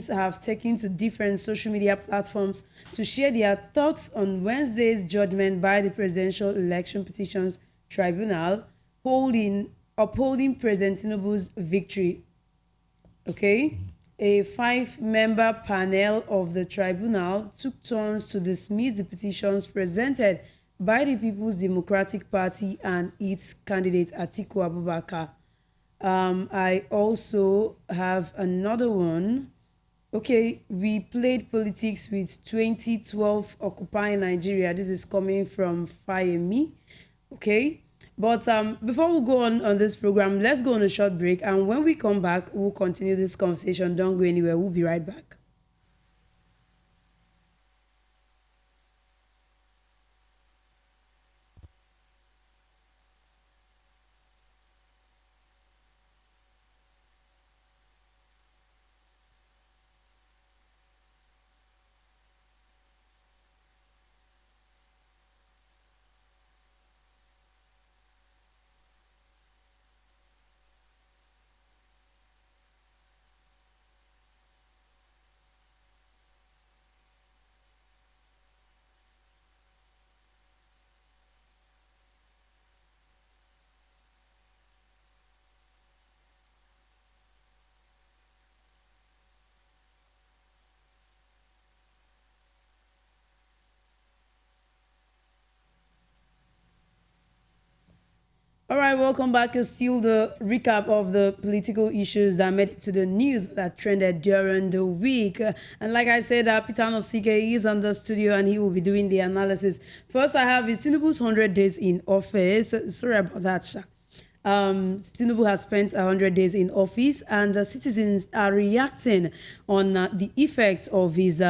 Nigerians have taken to different social media platforms to share their thoughts on Wednesday's judgment by the Presidential Election Petitions Tribunal, upholding President Tinubu's victory. Okay? A 5-member panel of the tribunal took turns to dismiss the petitions presented by the People's Democratic Party and its candidate Atiku Abubakar. I also have another one. Okay, we played politics with 2012 Occupy Nigeria. This is coming from Fayemi. Okay, but before we go on this program, let's go on a short break. And when we come back, we'll continue this conversation. Don't go anywhere. We'll be right back. All right, welcome back. It's still the recap of the political issues that made it to the news that trended during the week. And like I said, Peter Nosike is on the studio and he will be doing the analysis. First, I have is Tinubu's 100 days in office. Sorry about that, Sha. Tinubu has spent 100 days in office, and citizens are reacting on the effect of his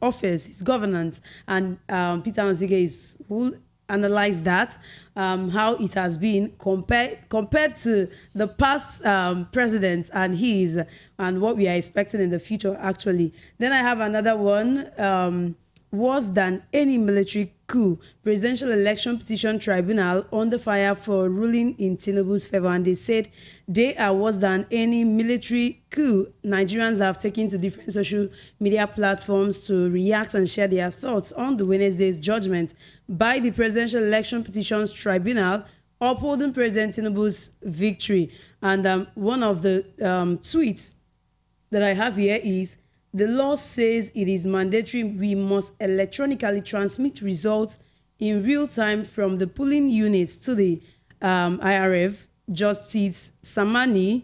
office, his governance, and Peter Nosike is who analyze that, how it has been compared to the past presidents and what we are expecting in the future, actually. Then I have another one, worse than any military coup, Presidential Election Petition Tribunal under fire for ruling in Tinubu's favor. And they said they are worse than any military coup. Nigerians have taken to different social media platforms to react and share their thoughts on the Wednesday's judgment by the Presidential Election Petitions Tribunal, upholding President Tinubu's victory. And one of the tweets that I have here is, the law says it is mandatory we must electronically transmit results in real time from the polling units to the IRF. Justice Samani,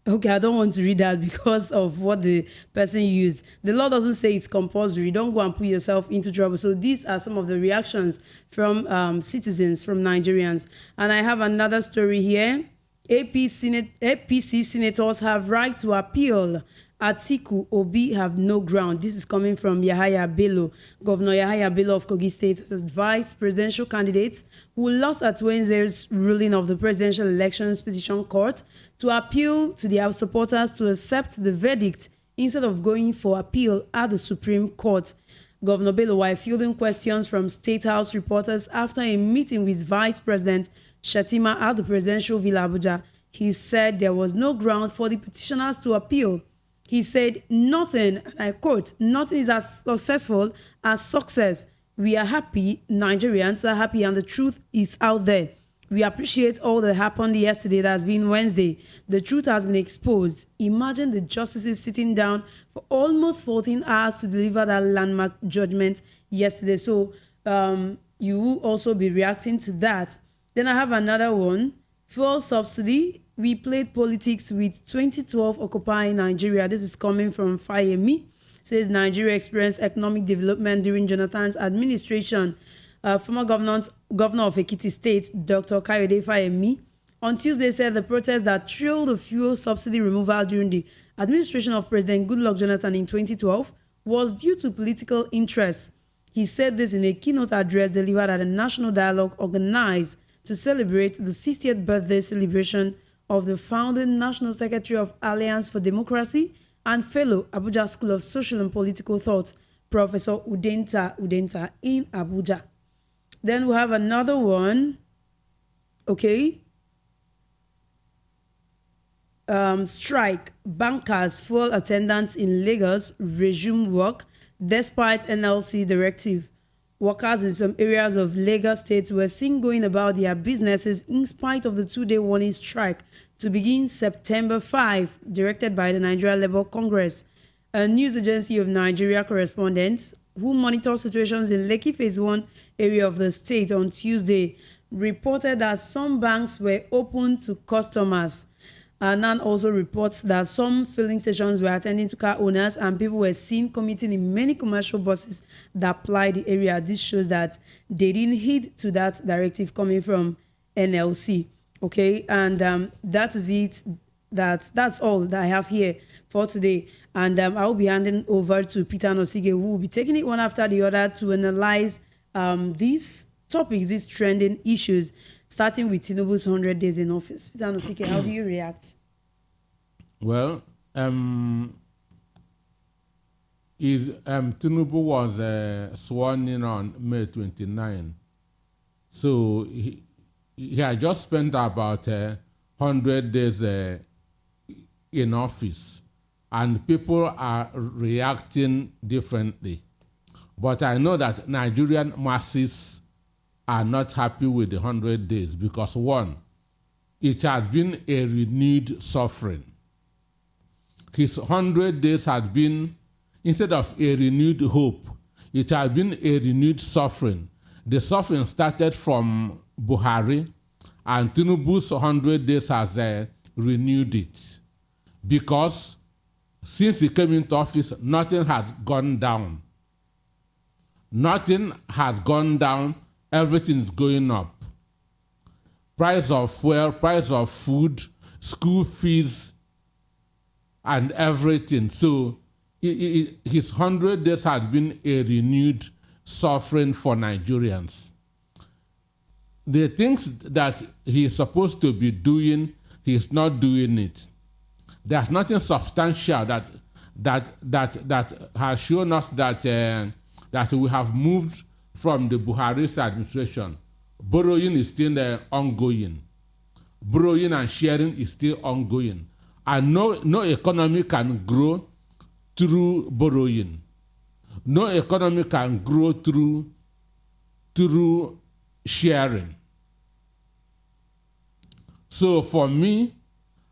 okay, I don't want to read that because of what the person used. The law doesn't say it's compulsory. Don't go and put yourself into trouble. So these are some of the reactions from citizens, from Nigerians. And I have another story here. APC senators have right to appeal. Atiku Obi have no ground. This is coming from Yahaya Bello. Governor Yahaya Bello of Kogi State as vice presidential candidate who lost at Wednesday's ruling of the Presidential Elections Petition Court to appeal to their supporters to accept the verdict instead of going for appeal at the Supreme Court. Governor Bello, while fielding questions from State House reporters after a meeting with Vice President Shatima at the Presidential Villa Abuja, he said there was no ground for the petitioners to appeal. He said, nothing, and I quote, nothing is as successful as success. We are happy, Nigerians are happy, and the truth is out there. We appreciate all that happened yesterday. That has been Wednesday. The truth has been exposed. Imagine the justices sitting down for almost 14 hours to deliver that landmark judgment yesterday. So you will also be reacting to that. Then I have another one. Fuel subsidy. We played politics with 2012 Occupy Nigeria. This is coming from Fayemi. Says Nigeria experienced economic development during Jonathan's administration. Former governor of Ekiti State, Dr. Kayode Fayemi, on Tuesday said the protest that trailed the fuel subsidy removal during the administration of President Goodluck Jonathan in 2012 was due to political interests. He said this in a keynote address delivered at a national dialogue organized to celebrate the 60th birthday celebration of the founding National Secretary of Alliance for Democracy and fellow Abuja School of Social and Political Thought, Professor Udenta in Abuja. Then we have another one. Okay. strike, bankers, fuel attendants in Lagos resume work despite NLC directive. Workers in some areas of Lagos State were seen going about their businesses in spite of the two-day warning strike to begin September 5, directed by the Nigeria Labour Congress. A news agency of Nigeria correspondents who monitor situations in Lekki Phase 1 area of the state on Tuesday reported that some banks were open to customers. Nan also reports that some filling stations were attending to car owners and people were seen commuting in many commercial buses that ply the area. This shows that they didn't heed to that directive coming from NLC. Okay, and that is it. That's all that I have here for today. And I will be handing over to Peter Nosige, who will be taking it one after the other to analyze these topics, these trending issues, starting with Tinubu's 100 days in office. Peter Nosike, how do you react? Well, Tinubu was sworn in on May 29. So he had just spent about 100 days in office, and people are reacting differently. But I know that Nigerian masses are not happy with the 100 days because, one, it has been a renewed suffering. His 100 days has been, instead of a renewed hope, it has been a renewed suffering. The suffering started from Buhari, and Tinubu's 100 days has renewed it. Because since he came into office, nothing has gone down. Nothing has gone down. Everything is going up. Price of fuel, price of food, school fees, and everything. So his 100 days has been a renewed suffering for Nigerians. The things that he's supposed to be doing, he's not doing it. There's nothing substantial that has shown us that we have moved from the Buharis administration. Borrowing is still ongoing. Borrowing and sharing is still ongoing. And no economy can grow through borrowing. No economy can grow through sharing. So for me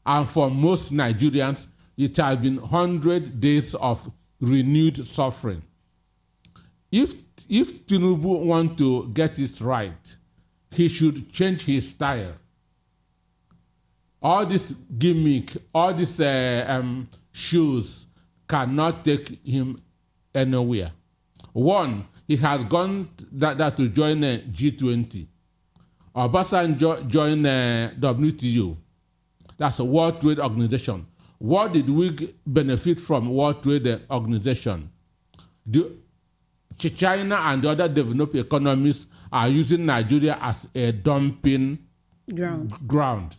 and for most Nigerians, it has been 100 days of renewed suffering. If Tinubu wants to get it right, he should change his style. All this gimmick, all these shows cannot take him anywhere. One, he has gone to join G20. Obasanjo joined WTO. That's a World Trade Organization. What did we benefit from World Trade Organization? China and the other developed economies are using Nigeria as a dumping ground.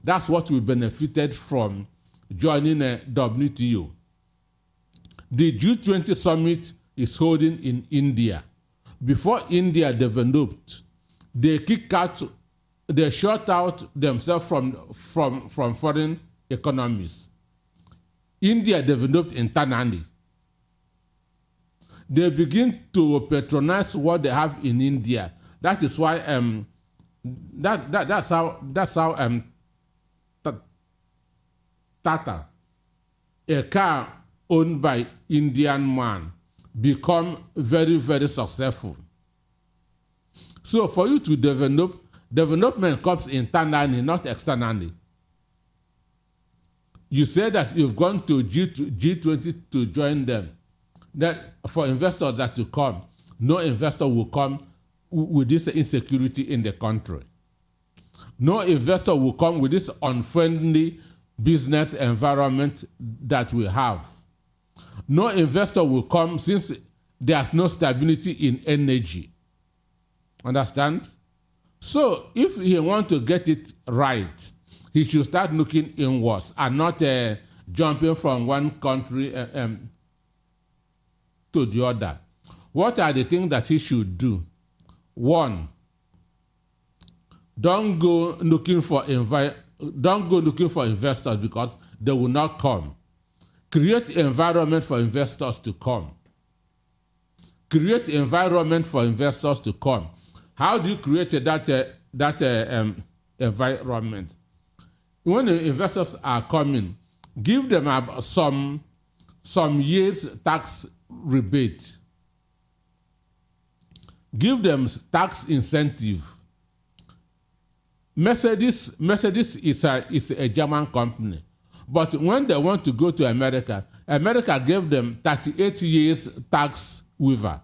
That's what we benefited from joining WTO. The G20 summit is holding in India. Before India developed, they shut out themselves from foreign economies. India developed internally. They begin to patronize what they have in India. That is why that's how Tata, a car owned by Indian man, become very, very successful. So for you to develop, development comes internally, not externally. You say that you've gone to G20 to join them. That for investors that to come, no investor will come with this insecurity in the country. No investor will come with this unfriendly business environment that we have. No investor will come since there's no stability in energy. Understand? So if he wants to get it right, he should start looking inwards and not jumping from one country to the other. What are the things that he should do? One, don't go looking for don't go looking for investors because they will not come. Create environment for investors to come. Create environment for investors to come. How do you create that environment? When the investors are coming, give them some years tax rebate. Give them tax incentive. Mercedes is a German company. But when they want to go to America, America gave them 38 years tax waiver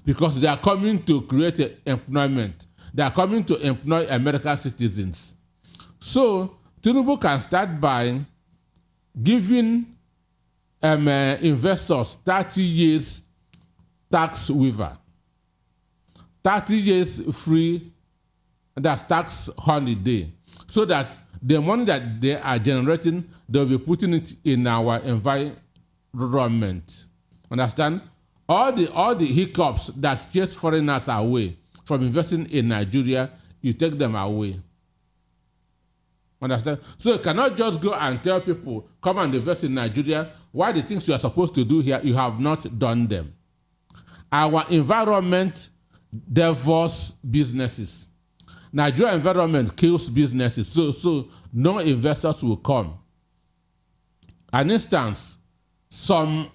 because they are coming to create employment. They are coming to employ American citizens. So Tinubu can start by giving investors 30 years tax waiver, 30 years free, that's tax holiday, so that the money that they are generating, they'll be putting it in our environment. Understand? All the hiccups that chase foreigners away from investing in Nigeria, you take them away. Understand? So you cannot just go and tell people, come and invest in Nigeria, why the things you are supposed to do here, you have not done them. Our environment devours businesses. Nigeria environment kills businesses, so no investors will come. An instance, some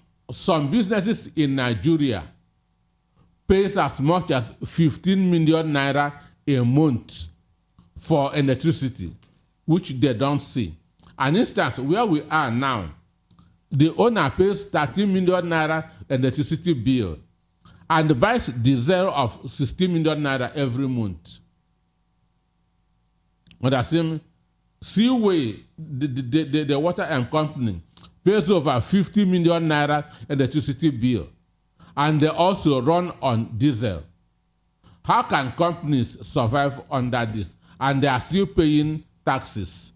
businesses in Nigeria pays as much as 15 million naira a month for electricity, which they don't see. An instance where we are now, the owner pays 13 million naira electricity bill and buys diesel of 16 million naira every month. Understand? Seaway, the water and company, pays over 50 million naira electricity bill, and they also run on diesel. How can companies survive under this? And they are still paying taxes.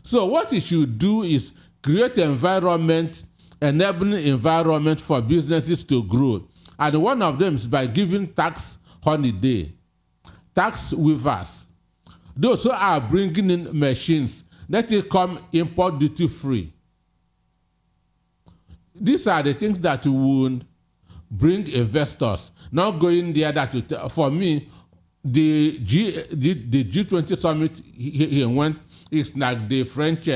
So what you should do is create environment, enabling environment for businesses to grow. And one of them is by giving tax holiday, tax waivers. Those who are bringing in machines, let it come import duty free. These are the things that would bring investors. Not going there that for me, the G20 summit he went is like the French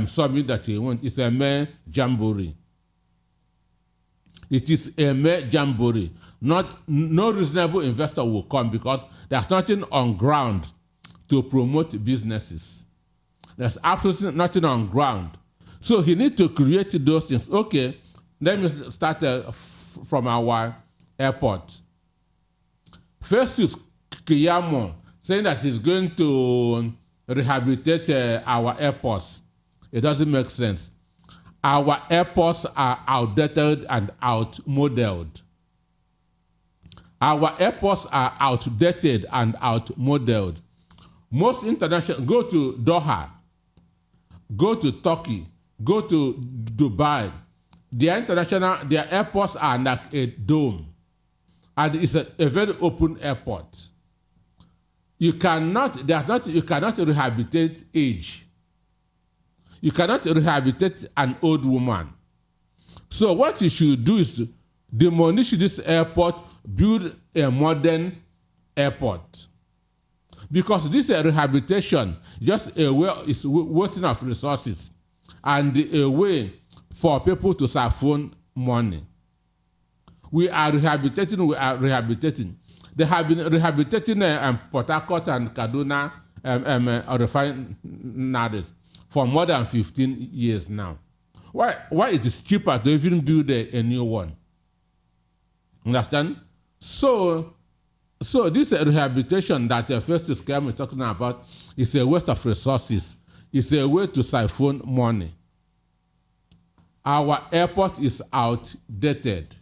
summit that he went. It's a mere jamboree. It is a mere jamboree. No reasonable investor will come because there's nothing on ground to promote businesses. There's absolutely nothing on ground. So he needs to create those things. Okay, let me start from our airport. First is Kiyamo saying that he's going to rehabilitate our airports. It doesn't make sense. Our airports are outdated and outmodeled. Our airports are outdated and outmodeled. Most international, go to Doha, go to Turkey, go to Dubai. Their airports are like a dome. And it's a very open airport. You cannot rehabilitate age. You cannot rehabilitate an old woman. So what you should do is to demolish this airport, build a modern airport. Because this rehabilitation just a way is wasting of resources and a way for people to siphon money. We are rehabilitating. They have been rehabilitating Port Harcourt and Kaduna refineries for more than 15 years now. Why it is cheaper to even build a new one? Understand? So this rehabilitation that first is talking about is a waste of resources. It's a way to siphon money. Our airport is outdated.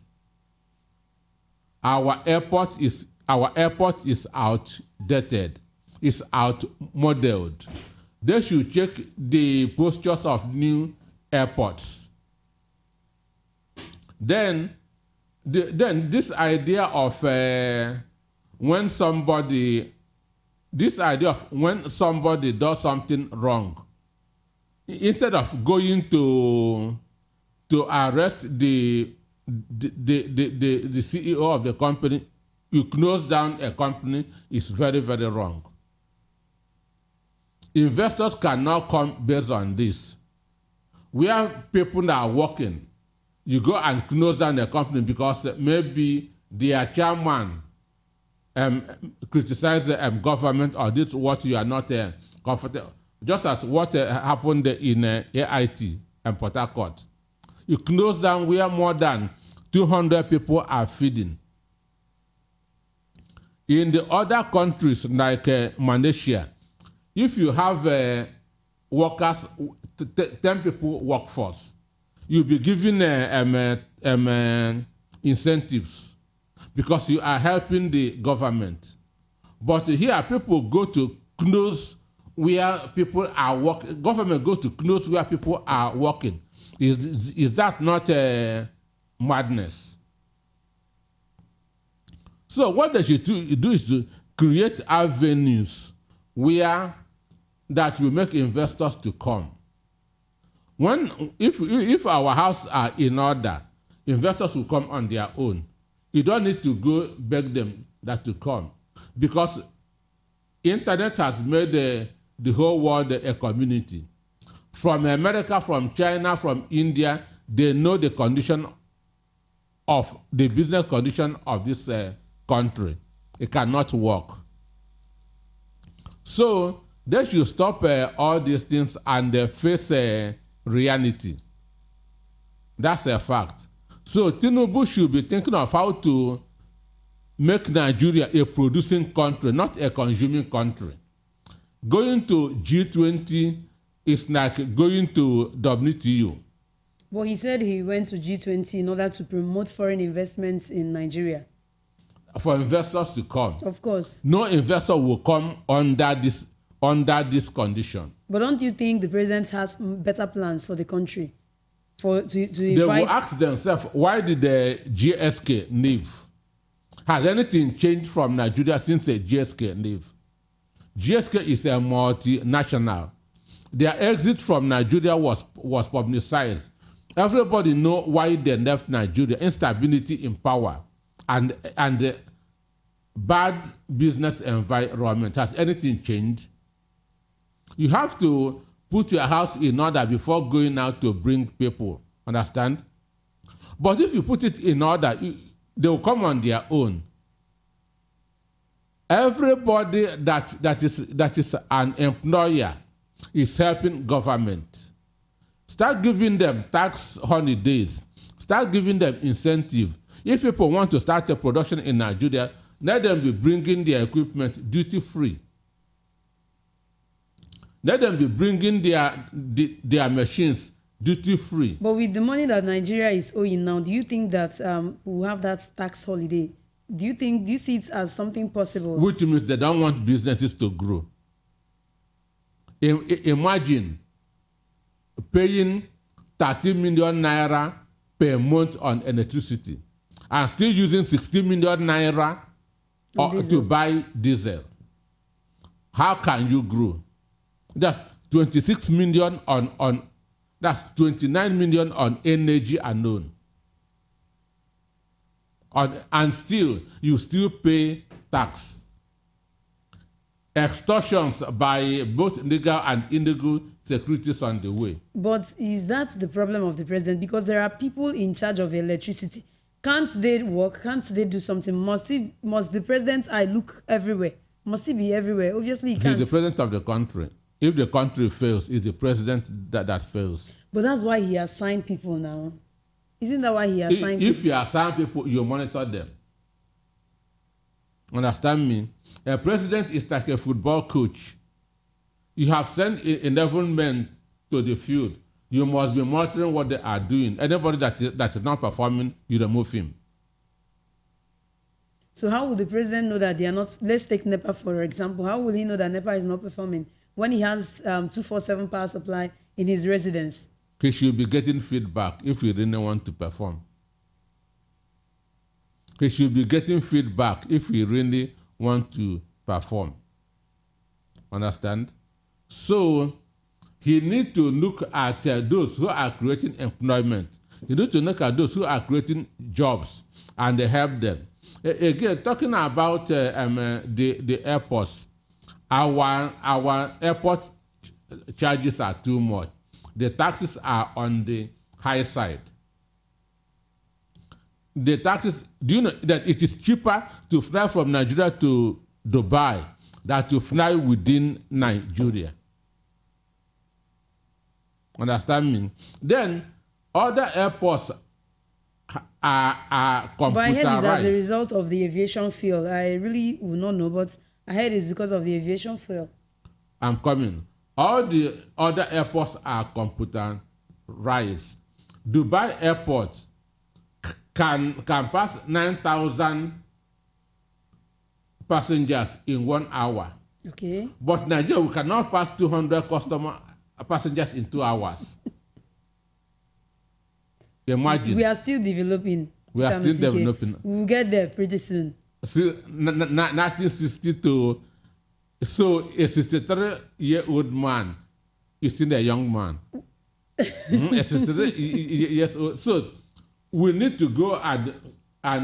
Our airport is outdated. It's outmodeled. They should check the postures of new airports. Then this idea of when somebody this idea of when somebody does something wrong, instead of going to arrest the CEO of the company, you close down a company, is very, very wrong. Investors cannot come based on this. Where people are working, you go and close down the company because maybe their chairman criticized the government or did what you are not comfortable. Just as what happened in AIT and Port Harcourt. You close down where more than 200 people are feeding. In the other countries like Malaysia, if you have workers, 10 people workforce, you'll be given incentives because you are helping the government. But here, people go to close where people are working. Government goes to close where people are working. Is that not madness? So what they should do is to create avenues where that will make investors to come. If our houses are in order, investors will come on their own. You don't need to go beg them that to come, because internet has made the whole world a community. From America, from China, from India, they know the condition of the business condition of this country. It cannot work. So they should stop all these things and face reality. That's a fact. So Tinubu should be thinking of how to make Nigeria a producing country, not a consuming country. Going to G20 is like going to WTO. But he said he went to G20 in order to promote foreign investments in Nigeria. For investors to come. Of course. No investor will come under this condition. But don't you think the president has better plans for the country? They will ask themselves, why did the GSK leave? Has anything changed from Nigeria since the GSK leave? GSK is a multinational. Their exit from Nigeria was publicized. Everybody know why they left Nigeria: instability in power and bad business environment. Has anything changed? You have to put your house in order before going out to bring people. Understand? But if you put it in order, they will come on their own. Everybody that is an employer is helping government. Start giving them tax holidays. Start giving them incentive. If people want to start a production in Nigeria, let them be bringing their equipment duty free. Let them be bringing their machines duty free. But with the money that Nigeria is owing now, do you think that we'll have that tax holiday? Do you see it as something possible? Which means they don't want businesses to grow. Imagine paying 30 million naira per month on electricity and still using 60 million naira to buy diesel. How can you grow? That's 26 million that's 29 million on energy alone. And still, you still pay tax. Extortions by both legal and illegal securities on the way. But is that the problem of the president? Because there are people in charge of electricity. Can't they work? Can't they do something? Must the president look everywhere? Must he be everywhere? Obviously, he can't. He's the president of the country. If the country fails, it's the president that fails. But that's why he assigned people now. Isn't that why he assigned people? If you assign people, you monitor them. Understand me? A president is like a football coach. You have sent 11 men to the field. You must be monitoring what they are doing. Anybody that is not performing, you remove him. So how will the president know that they are not? Let's take NEPA, for example. How will he know that NEPA is not performing when he has 24/7 power supply in his residence? He should be getting feedback if he really want to perform. He should be getting feedback if he really want to perform. Understand? So he need to look at those who are creating employment. He need to look at those who are creating jobs and help them. Again, talking about the airports, our airport charges are too much. The taxes are on the high side. The taxes, do you know that it is cheaper to fly from Nigeria to Dubai than to fly within Nigeria? Understand me? Then other airports are computerized. But I heard it's as a result of the aviation fuel. I really will not know, but I heard it's because of the aviation fuel. I'm coming. All the other airports are computerized. Dubai airport can pass 9,000 passengers in 1 hour. Okay. But Nigeria, we cannot pass 200 passengers in 2 hours. Imagine. We are still developing. We are still developing. We'll get there pretty soon. See, 1962. So a 63-year-old man is still a young man. A 63 years old. So we need to go and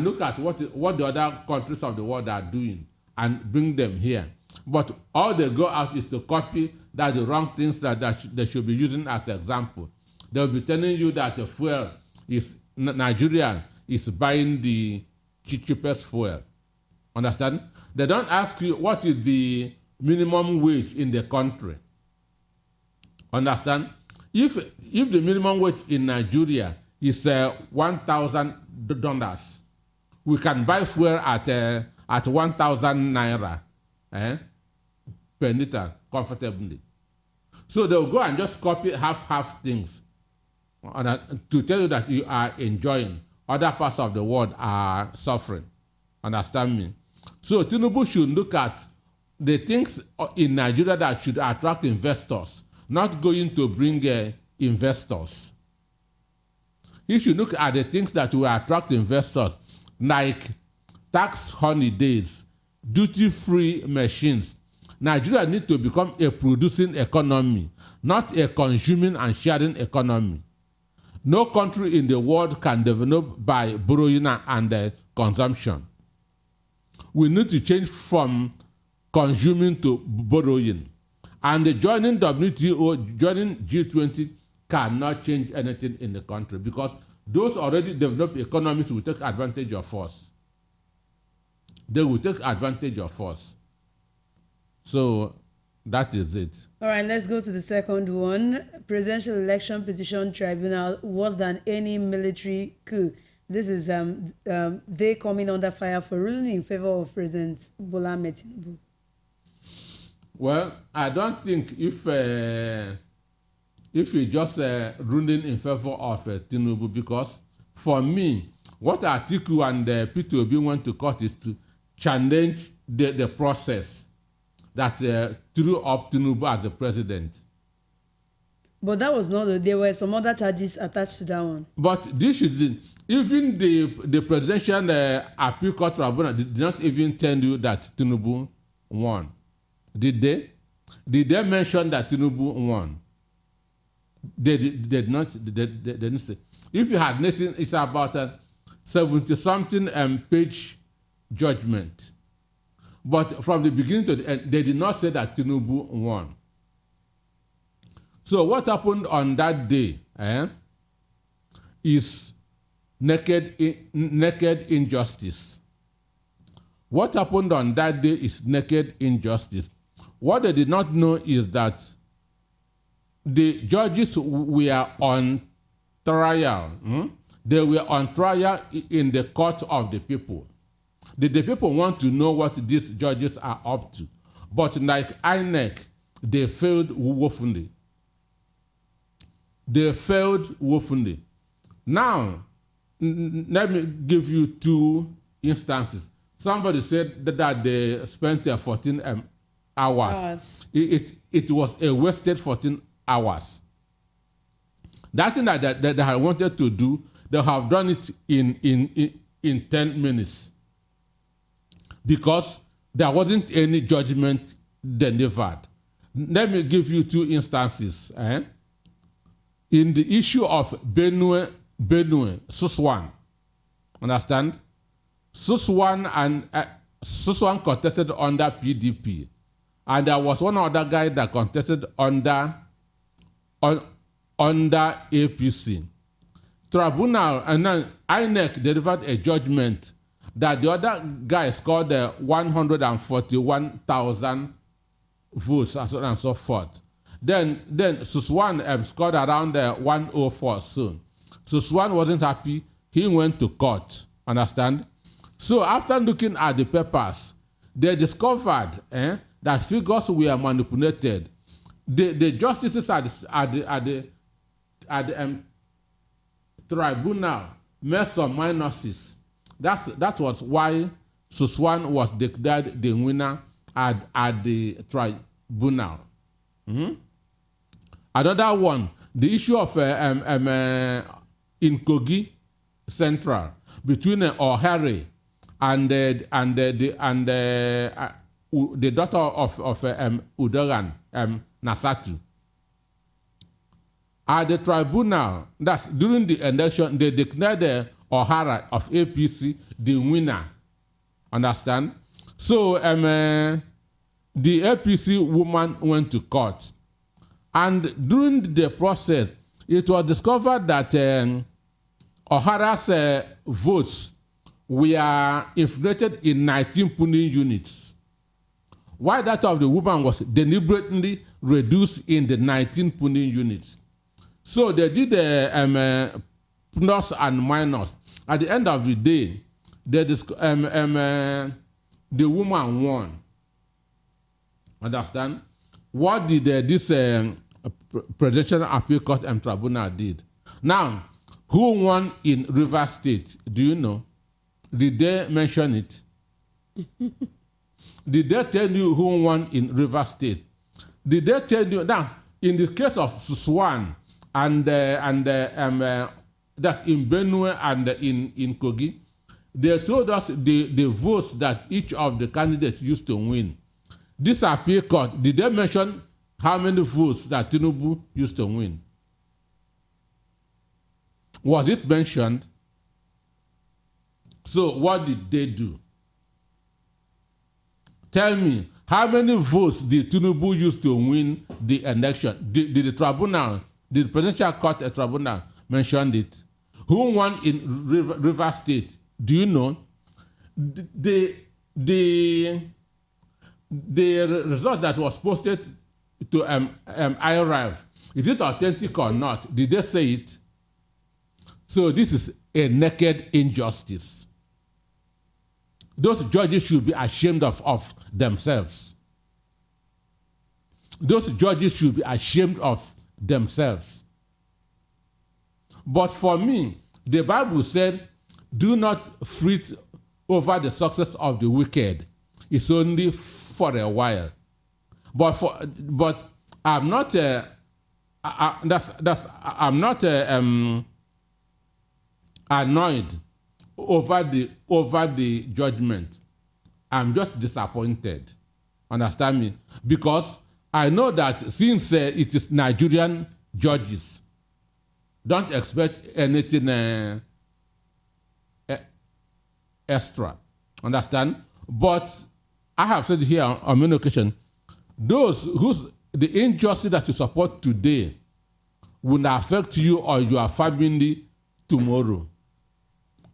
look at what the other countries of the world are doing and bring them here. But all they go out is to copy that the wrong things that they should be using as example. They'll be telling you that the fuel is Nigeria is buying the cheapest fuel. Understand? They don't ask you what is the minimum wage in the country. Understand? If the minimum wage in Nigeria is $1,000, we can buy fuel at 1,000 naira per liter comfortably. So they'll go and just copy half things to tell you that you are enjoying. Other parts of the world are suffering. Understand me? So Tinubu should look at the things in Nigeria that should attract investors, not going to bring investors. He should look at the things that will attract investors, like tax holidays, duty-free machines. Nigeria needs to become a producing economy, not a consuming and sharing economy. No country in the world can develop by borrowing and consumption. We need to change from consuming to borrowing. And joining WTO, joining G20 cannot change anything in the country because those already developed economies will take advantage of us. They will take advantage of us. So that is it. All right, let's go to the second one. Presidential election petition tribunal worse than any military coup. This is they coming under fire for ruling in favor of President Bola Ahmed Tinubu. Well, I don't think if we just ruling in favor of Tinubu, because for me, what Atiku and P2B want to cut is to challenge the process that threw up Tinubu as the president. But that was not, there were some other charges attached to that one. But this should, even the presidential appeal court tribunal did not even tell you that Tinubu won. Did they? Did they mention that Tinubu won? They did not. They didn't say. If you had listened, it's about a 70-something page judgment. But from the beginning to the end, they did not say that Tinubu won. So what happened on that day is naked injustice. What happened on that day is naked injustice. What they did not know is that the judges were on trial. They were on trial in the court of the people. The people want to know what these judges are up to. But like INEC, they failed woefully. They failed woefully. Now, let me give you two instances. Somebody said that they spent 14 hours. It was a wasted 14 hours. That thing that they wanted to do, they have done it in 10 minutes. Because there wasn't any judgment delivered. Let me give you two instances. In the issue of Benue, Suswan, understand? Suswan contested under PDP, and there was one other guy that contested under APC. Tribunal and then INEC delivered a judgment that the other guy scored 141,000 votes and so on and so forth. Then Suswan scored around 104 soon. Suswan wasn't happy. He went to court. Understand? So after looking at the papers, they discovered that figures were manipulated. The justices at the tribunal made some minuses. That was why Suswan was declared the winner at the tribunal. Another one, the issue of in Kogi Central between Ohere and the daughter of Udogan, Nasatu. At the tribunal, that's during the election, they declared O'Hara of APC the winner. Understand? So the APC woman went to court. And during the process, it was discovered that O'Hara's votes were inflated in 19 polling units, while that of the woman was deliberately reduced in the 19 polling units. So they did plus and minus. At the end of the day, the woman won. Understand? What did this Presidential Appeal Court and Tribunal did? Now, who won in Rivers State? Do you know? Did they mention it? Did they tell you who won in Rivers State? Did they tell you that in the case of Suswan and that's in Benue and in Kogi, they told us the votes that each of the candidates used to win. This appeal court, did they mention how many votes that Tinubu used to win? Was it mentioned? So what did they do? Tell me, how many votes did Tinubu use to win the election? Did the tribunal, did the Presidential Court Tribunal mention it? Who won in River State? Do you know? The result that was posted to IRIV, is it authentic or not? Did they say it? So this is a naked injustice. Those judges should be ashamed of themselves. Those judges should be ashamed of themselves. But for me, the Bible said, do not fret over the success of the wicked. It's only for a while. But I'm not annoyed over the judgment. I'm just disappointed. Understand me? Because I know that since it is Nigerian judges, don't expect anything extra. Understand? But I have said here on many occasions, those the injustice that you support today will affect you or your family tomorrow.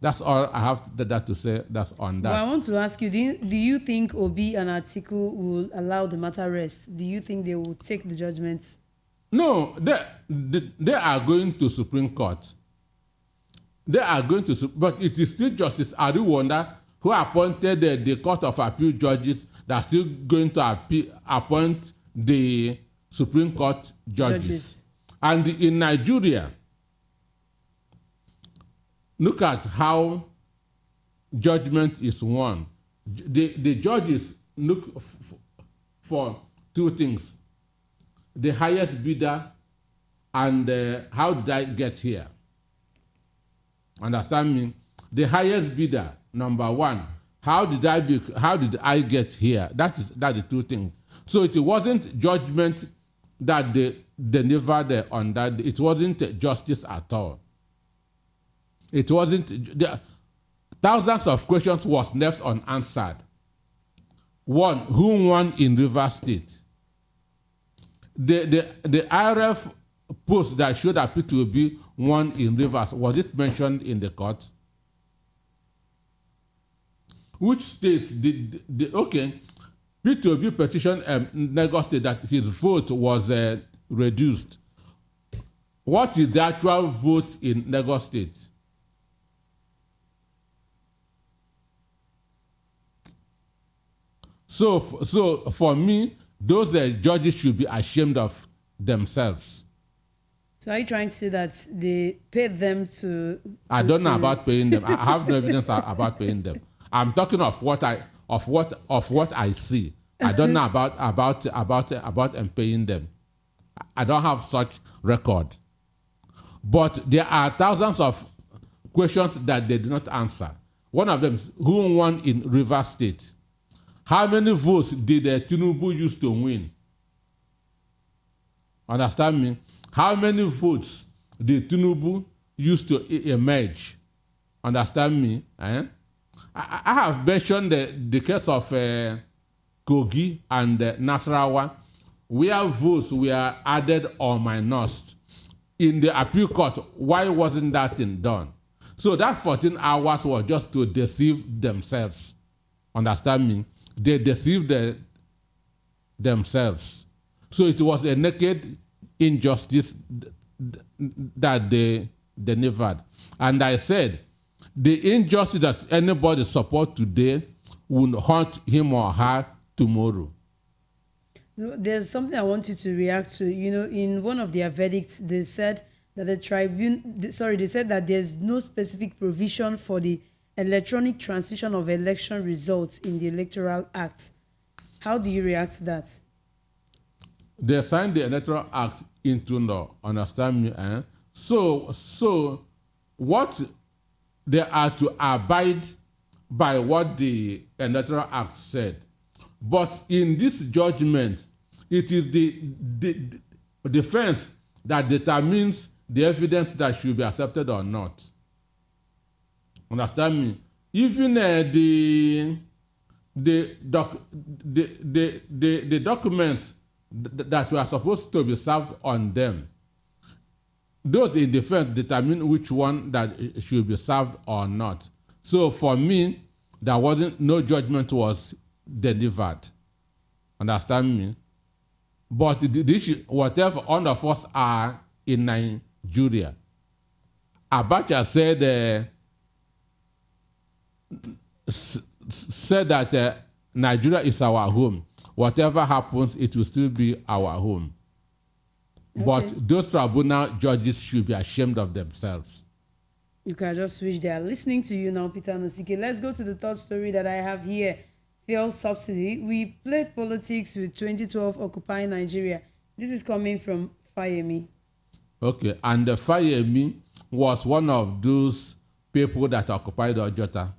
That's all I have that to say. That's on that. Well, I want to ask you, do you think Obi and Atiku will allow the matter rest? Do you think they will take the judgment? No, they are going to Supreme Court. They are going to, but it is still Justice Ariwonda who appointed the Court of Appeal judges that are still going to appoint the Supreme Court judges. And in Nigeria, look at how judgment is won. The judges look for two things: the highest bidder and how did I get here? Understand me? The highest bidder, number one. How did I get here? That's the two things. So it wasn't judgment that they delivered on that day. It wasn't justice at all. It wasn't. Thousands of questions was left unanswered. One, who won in Rivers State? The IRF post that showed that P2B won in Rivers, was it mentioned in the court? Which states did okay, P2B petitioned Lagos State that his vote was reduced. What is the actual vote in Lagos State? So for me, those judges should be ashamed of themselves. So are you trying to say that they paid them to I don't know about paying them. I have no evidence about paying them. I'm talking of what I see. I don't know about paying them. I don't have such record. But there are thousands of questions that they did not answer. One of them is who won in Rivers State? How many votes did Tinubu use to win? Understand me? How many votes did Tinubu use to emerge? Understand me? I have mentioned the case of Kogi and Nasarawa, where votes were added or minus. In the appeal court, why wasn't that thing done? So that 14 hours was just to deceive themselves. Understand me? They deceived themselves. So it was a naked injustice that they delivered. And I said, the injustice that anybody support today will haunt him or her tomorrow. There's something I want you to react to. You know, in one of their verdicts, they said that they said that there's no specific provision for the electronic transmission of election results in the Electoral Act. How do you react to that? They signed the Electoral Act into law, understand me? So what they are to abide by what the Electoral Act said. But in this judgment, it is the defense that determines the evidence that should be accepted or not. Understand me? Even the documents that were supposed to be served on them, those in defense determine which one that should be served or not. So for me, no judgment was delivered. Understand me? But whatever all of us are in Nigeria, Abacha said that Nigeria is our home. Whatever happens, it will still be our home. Okay. But those tribunal judges should be ashamed of themselves. You can just switch there. Listening to you now, Peter Nosike. Let's go to the third story that I have here. Fuel subsidy. We played politics with 2012 occupying Nigeria. This is coming from Fayemi. Okay, and Fayemi was one of those people that occupied Ojota.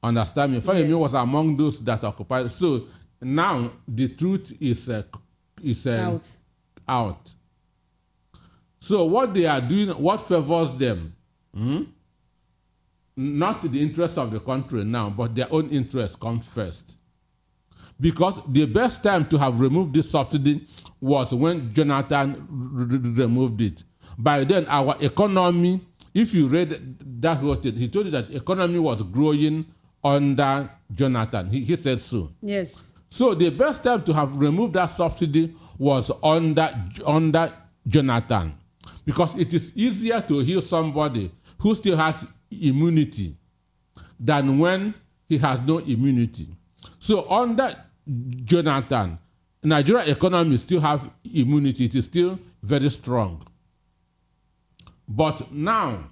Understand me? Fayemi was among those that occupied. So now the truth is out. So what they are doing, what favors them? Not the interest of the country now, but their own interest comes first. Because the best time to have removed this subsidy was when Jonathan removed it. By then, our economy, if you read that whole thing, he told you that the economy was growing under Jonathan. He said so. Yes. So the best time to have removed that subsidy was under Jonathan. Because it is easier to heal somebody who still has immunity than when he has no immunity. So under Jonathan, Nigeria economy still have immunity. It is still very strong. But now,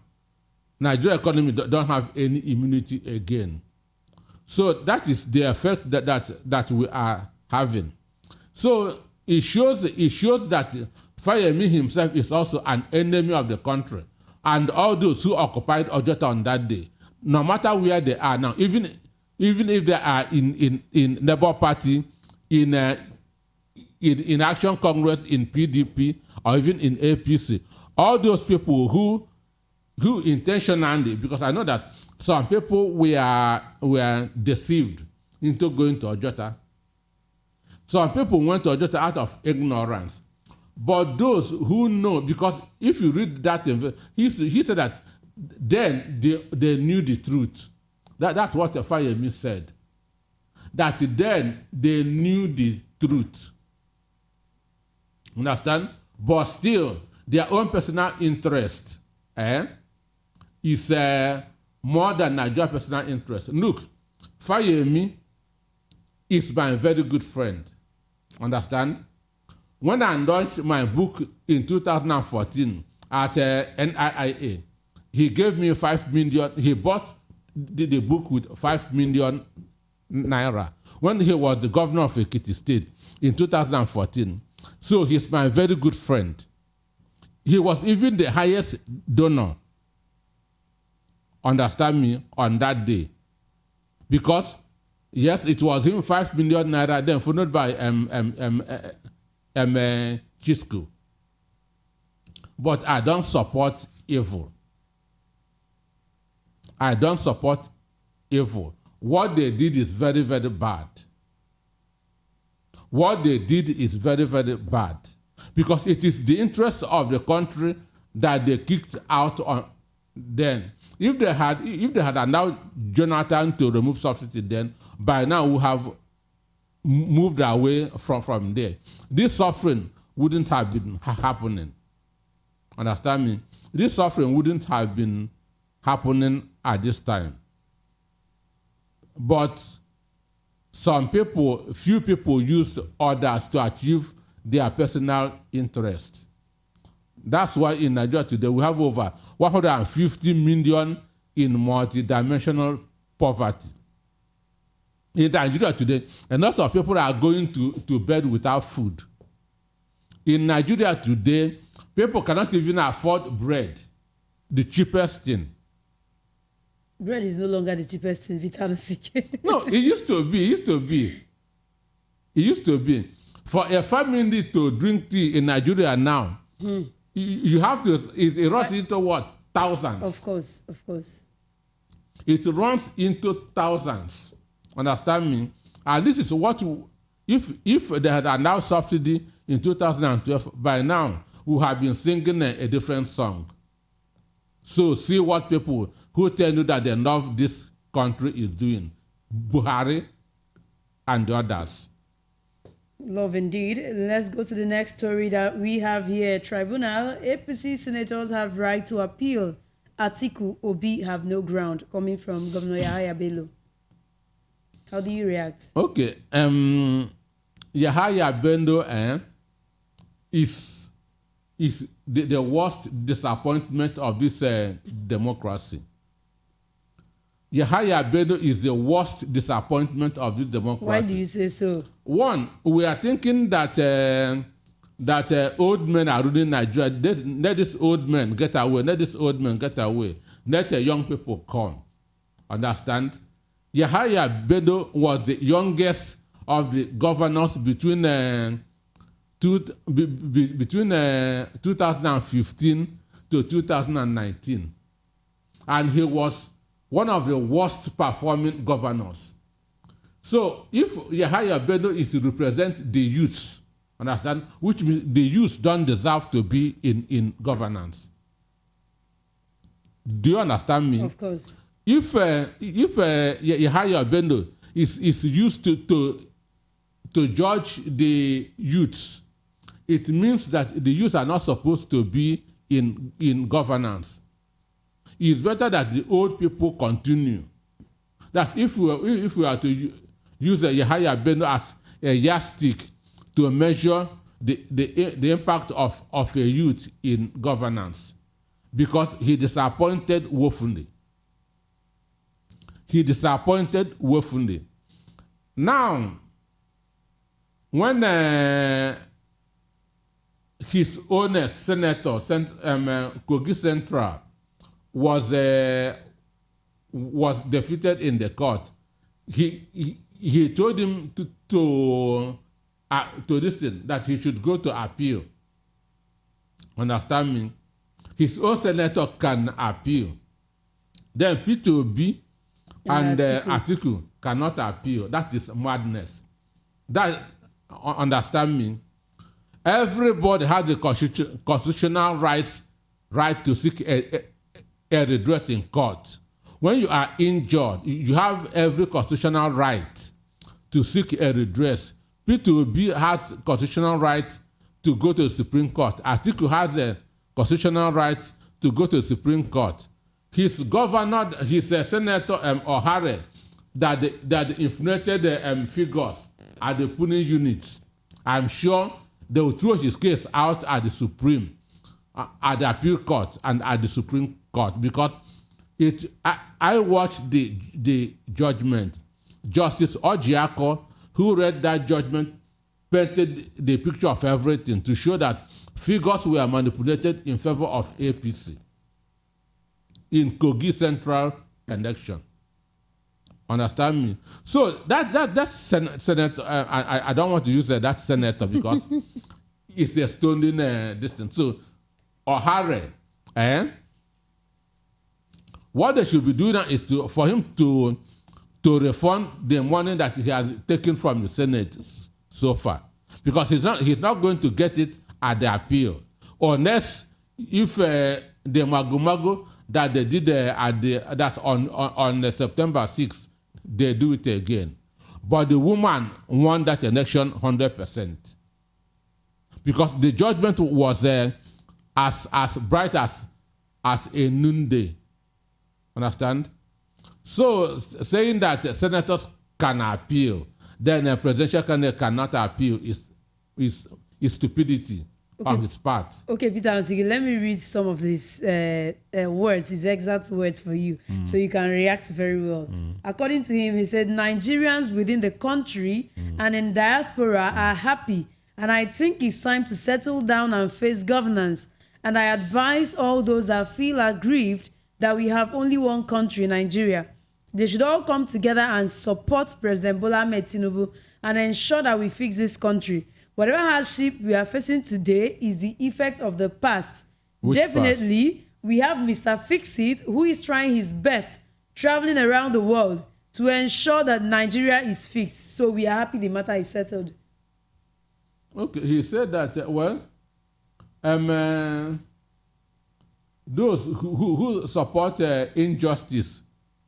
Nigeria economy don't have any immunity again. So that is the effect that we are having. So it shows that Fayemi himself is also an enemy of the country. And all those who occupied Ojota on that day, no matter where they are now, even if they are in Labour Party, in Action Congress, in PDP, or even in APC. All those people who intentionally, because I know that some people were deceived into going to Ojota. Some people went to Ojota out of ignorance. But those who know, because if you read that, he said that then they knew the truth. That's what Fayemi said. That then they knew the truth. Understand? But still, their own personal interest is more than Nigerian personal interest. Look, Fayemi is my very good friend. Understand? When I launched my book in 2014 at NIIA, he gave me 5 million. He bought the book with 5 million naira when he was the governor of Ekiti State in 2014. So he's my very good friend. He was even the highest donor, understand me, on that day. Because, yes, it was him 5 million naira, then followed by Chisco. But I don't support evil. I don't support evil. What they did is very, very bad. What they did is very, very bad. Because it is the interest of the country that they kicked out on then. If they had allowed Jonathan to remove subsidy then, by now we have moved away from there. This suffering wouldn't have been happening. Understand me? This suffering wouldn't have been happening at this time. But few people used others to achieve their personal interest. That's why in Nigeria today we have over 150 million in multidimensional poverty. In Nigeria today, a lot of people are going to bed without food. In Nigeria today, people cannot even afford bread, the cheapest thing. Bread is no longer the cheapest thing, Vital. No, it used to be. It used to be. For a family to drink tea in Nigeria now, you have to, it runs into what? Thousands. Of course. It runs into thousands. Understand me? And this is what, if there had announced subsidy in 2012, by now, we have been singing a different song. So see what people who tell you that they love this country is doing. Buhari and the others. Love indeed. Let's go to the next story that we have here. Tribunal, APC senators have right to appeal. Atiku Obi have no ground, coming from Governor Yahaya Bello. How do you react? Okay. Yahaya Bello is the worst disappointment of this democracy. Yahaya Bello is the worst disappointment of this democracy. Why do you say so? One, we are thinking that old men are ruling Nigeria. Let this old men get away. Let this old men get away. Let young people come. Understand? Yahaya Bello was the youngest of the governors between 2015 to 2019. And he was one of the worst performing governors. So if Yahaya Bello is to represent the youths, understand, which means the youths don't deserve to be in governance. Do you understand me? Of course. If Yahaya Bello is used to judge the youths, it means that the youths are not supposed to be in governance. It's better that the old people continue. That if we are to use Yahaya Bello as a yardstick to measure the impact of a youth in governance, because he disappointed woefully. He disappointed woefully. Now, when his own senator, Kogi Central, was defeated in the court, he told him to this thing, that he should go to appeal. Understand me? His own senator can appeal. Then P2B and Atiku cannot appeal. That is madness. That, understand me? Everybody has the constitutional right to seek a redress in court. When you are injured, you have every constitutional right to seek a redress. P2B has constitutional right to go to the Supreme Court. Atiku has a constitutional right to go to the Supreme Court. His governor, his Senator O'Hare, that inflated the figures at the polling units, I'm sure they will throw his case out at the Supreme, at the Appeal Court and at the Supreme Court, because I watched the judgment. Justice Ojiako, who read that judgment, painted the picture of everything to show that figures were manipulated in favor of APC in Kogi Central election. Understand me? So that's senator. I don't want to use that senator because it's a stoning distance. So O'Hare, what they should be doing now is for him to refund the money that he has taken from the Senate so far, because he's not going to get it at the appeal, unless if the magu that they did that's on September 6th, they do it again. But the woman won that election 100%, because the judgment was as bright as a noonday. Understand? So saying that senators can appeal, then a presidential candidate cannot appeal is stupidity on his part. Okay, Peter Ansigi, let me read some of these words, his exact words for you, so you can react very well. According to him, he said, Nigerians within the country and in diaspora are happy, and I think it's time to settle down and face governance. And I advise all those that feel aggrieved that we have only one country, Nigeria. They should all come together and support President Bola Ahmed Tinubu and ensure that we fix this country. Whatever hardship we are facing today is the effect of the past. Which Definitely, past? We have Mr. Fix-It, who is trying his best, traveling around the world to ensure that Nigeria is fixed. So we are happy the matter is settled. Okay, he said that, those who support injustice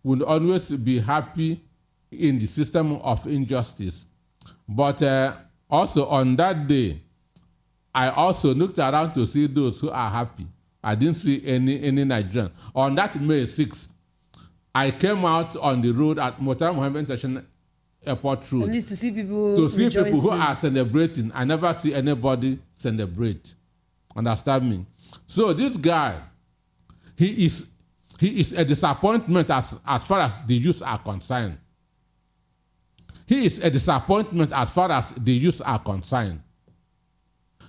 will always be happy in the system of injustice. But also on that day, I also looked around to see those who are happy. I didn't see any Nigerian. On that May 6th, I came out on the road at Murtala Muhammed International Airport Road. At least to see people People who are celebrating. I never see anybody celebrate. Understand me? So this guy, he is a disappointment as far as the youth are concerned. He is a disappointment as far as the youth are concerned.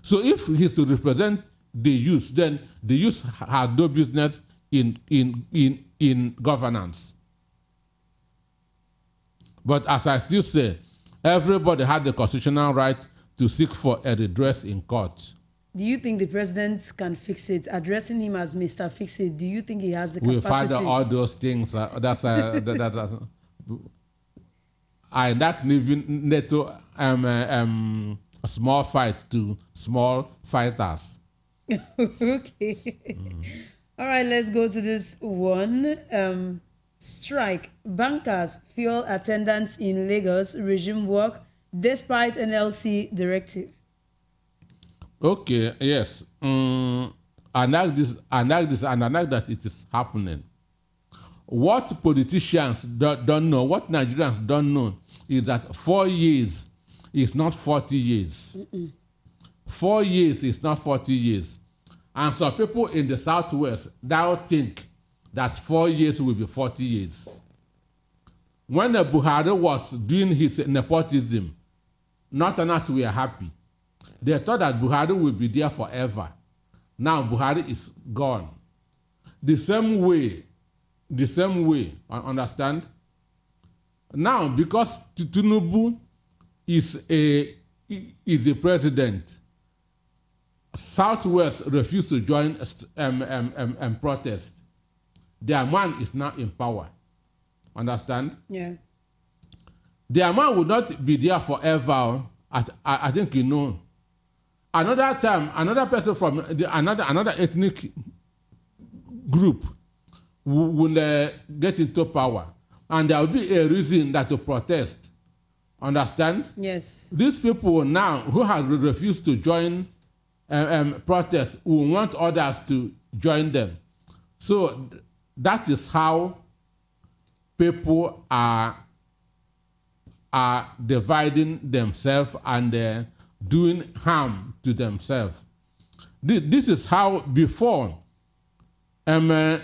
So if he's to represent the youth, then the youth have no business in governance. But as I still say, everybody had the constitutional right to seek for a redress in court. Do you think the president can fix it? Addressing him as Mr. Fix-It, do you think he has the capacity? We find all those things. I not leaving NATO a small fight to small fighters. Okay. All right, let's go to this one. Strike. Bankers fuel attendants in Lagos resume work despite NLC directive. Okay, yes. I like this, and I like that it is happening. What politicians don't know, what Nigerians don't know, is that 4 years is not 40 years. 4 years is not 40 years. And some people in the Southwest now think that 4 years will be 40 years. When the Buhari was doing his nepotism, Northerners were happy. They thought that Buhari will be there forever. Now Buhari is gone. The same way, understand? Now, because Tinubu is the president. Southwest refused to join protest. Their man is now in power. Understand? Yeah. Their man will not be there forever. I think you know. Another time, another person from another ethnic group will get into power, and there will be a reason that to protest. Understand? Yes. These people now who have refused to join protest will want others to join them. So that is how people are dividing themselves and doing harm to themselves. This is how before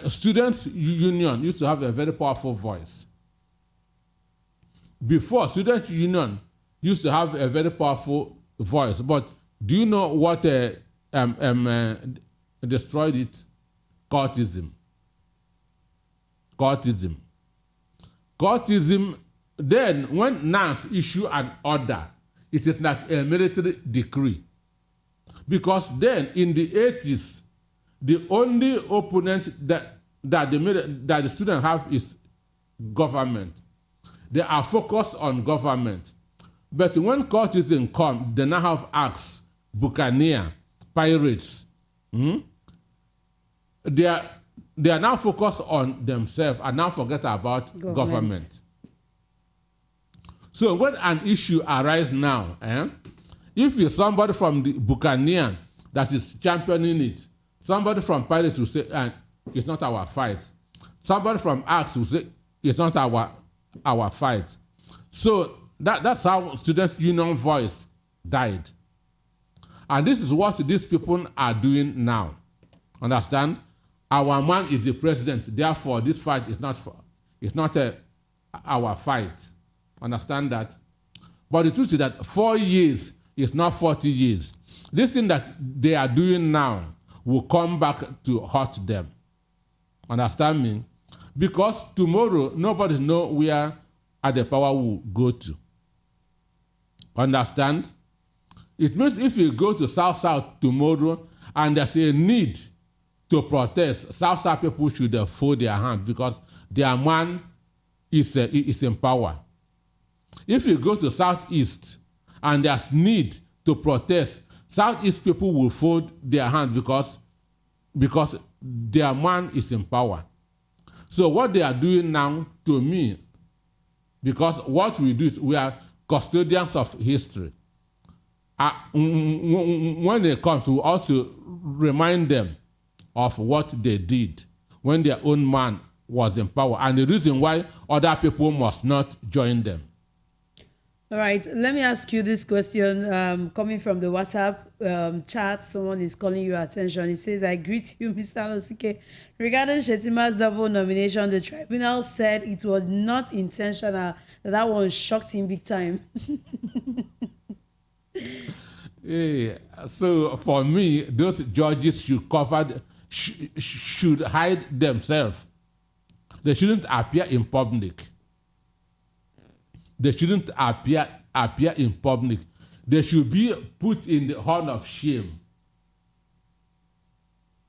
students' union used to have a very powerful voice. Before, students' union used to have a very powerful voice. But do you know what destroyed it? Cultism. Cultism. Cultism, then when NANS issue an order, it is like a military decree. Because then in the 80s, the only opponent that the students have is government. They are focused on government. But when cultism comes, they now have acts, buccaneer, pirates. They are now focused on themselves and now forget about government. So when an issue arises now, if it's somebody from the buccaneer that is championing it, somebody from pirates will say, it's not our fight. Somebody from acts will say, it's not our fight. So that's how student union voice died. And this is what these people are doing now. Understand? Our man is the president, therefore this fight is not our fight. Understand that? But the truth is that 4 years is not 40 years. This thing that they are doing now will come back to hurt them. Understand me? Because tomorrow, nobody knows where the power will go to. Understand? It means if you go to South tomorrow and there's a need to protest, South people should fold their hands because their man is in power. If you go to Southeast and there's need to protest, Southeast people will fold their hands because their man is in power. So what they are doing now, to me, because what we do is we are custodians of history. When they come, we also remind them of what they did when their own man was in power and the reason why other people must not join them. All right, let me ask you this question coming from the WhatsApp chat. Someone is calling your attention. It says, I greet you, Mr. Osike. Regarding Shetima's double nomination, the tribunal said it was not intentional. That one shocked him big time. Yeah. So for me, those judges should hide themselves. They shouldn't appear in public. They shouldn't appear in public. They should be put in the horn of shame.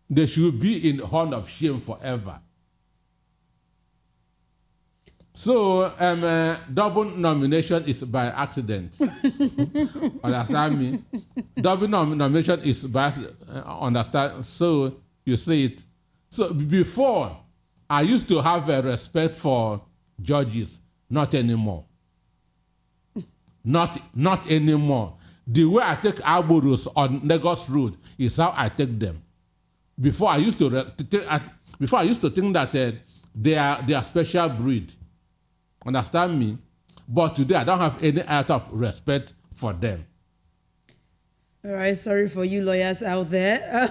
They should be in the horn of shame forever. So, double nomination is by accident. Understand me? Double nomination is by understand. So, you see it. So, before, I used to have a respect for judges. Not anymore. Not anymore. The way I take Aburus on Lagos Road is how I take them. Before I used to think that they are special breed. Understand me? But today I don't have any out of respect for them. All right, sorry for you lawyers out there.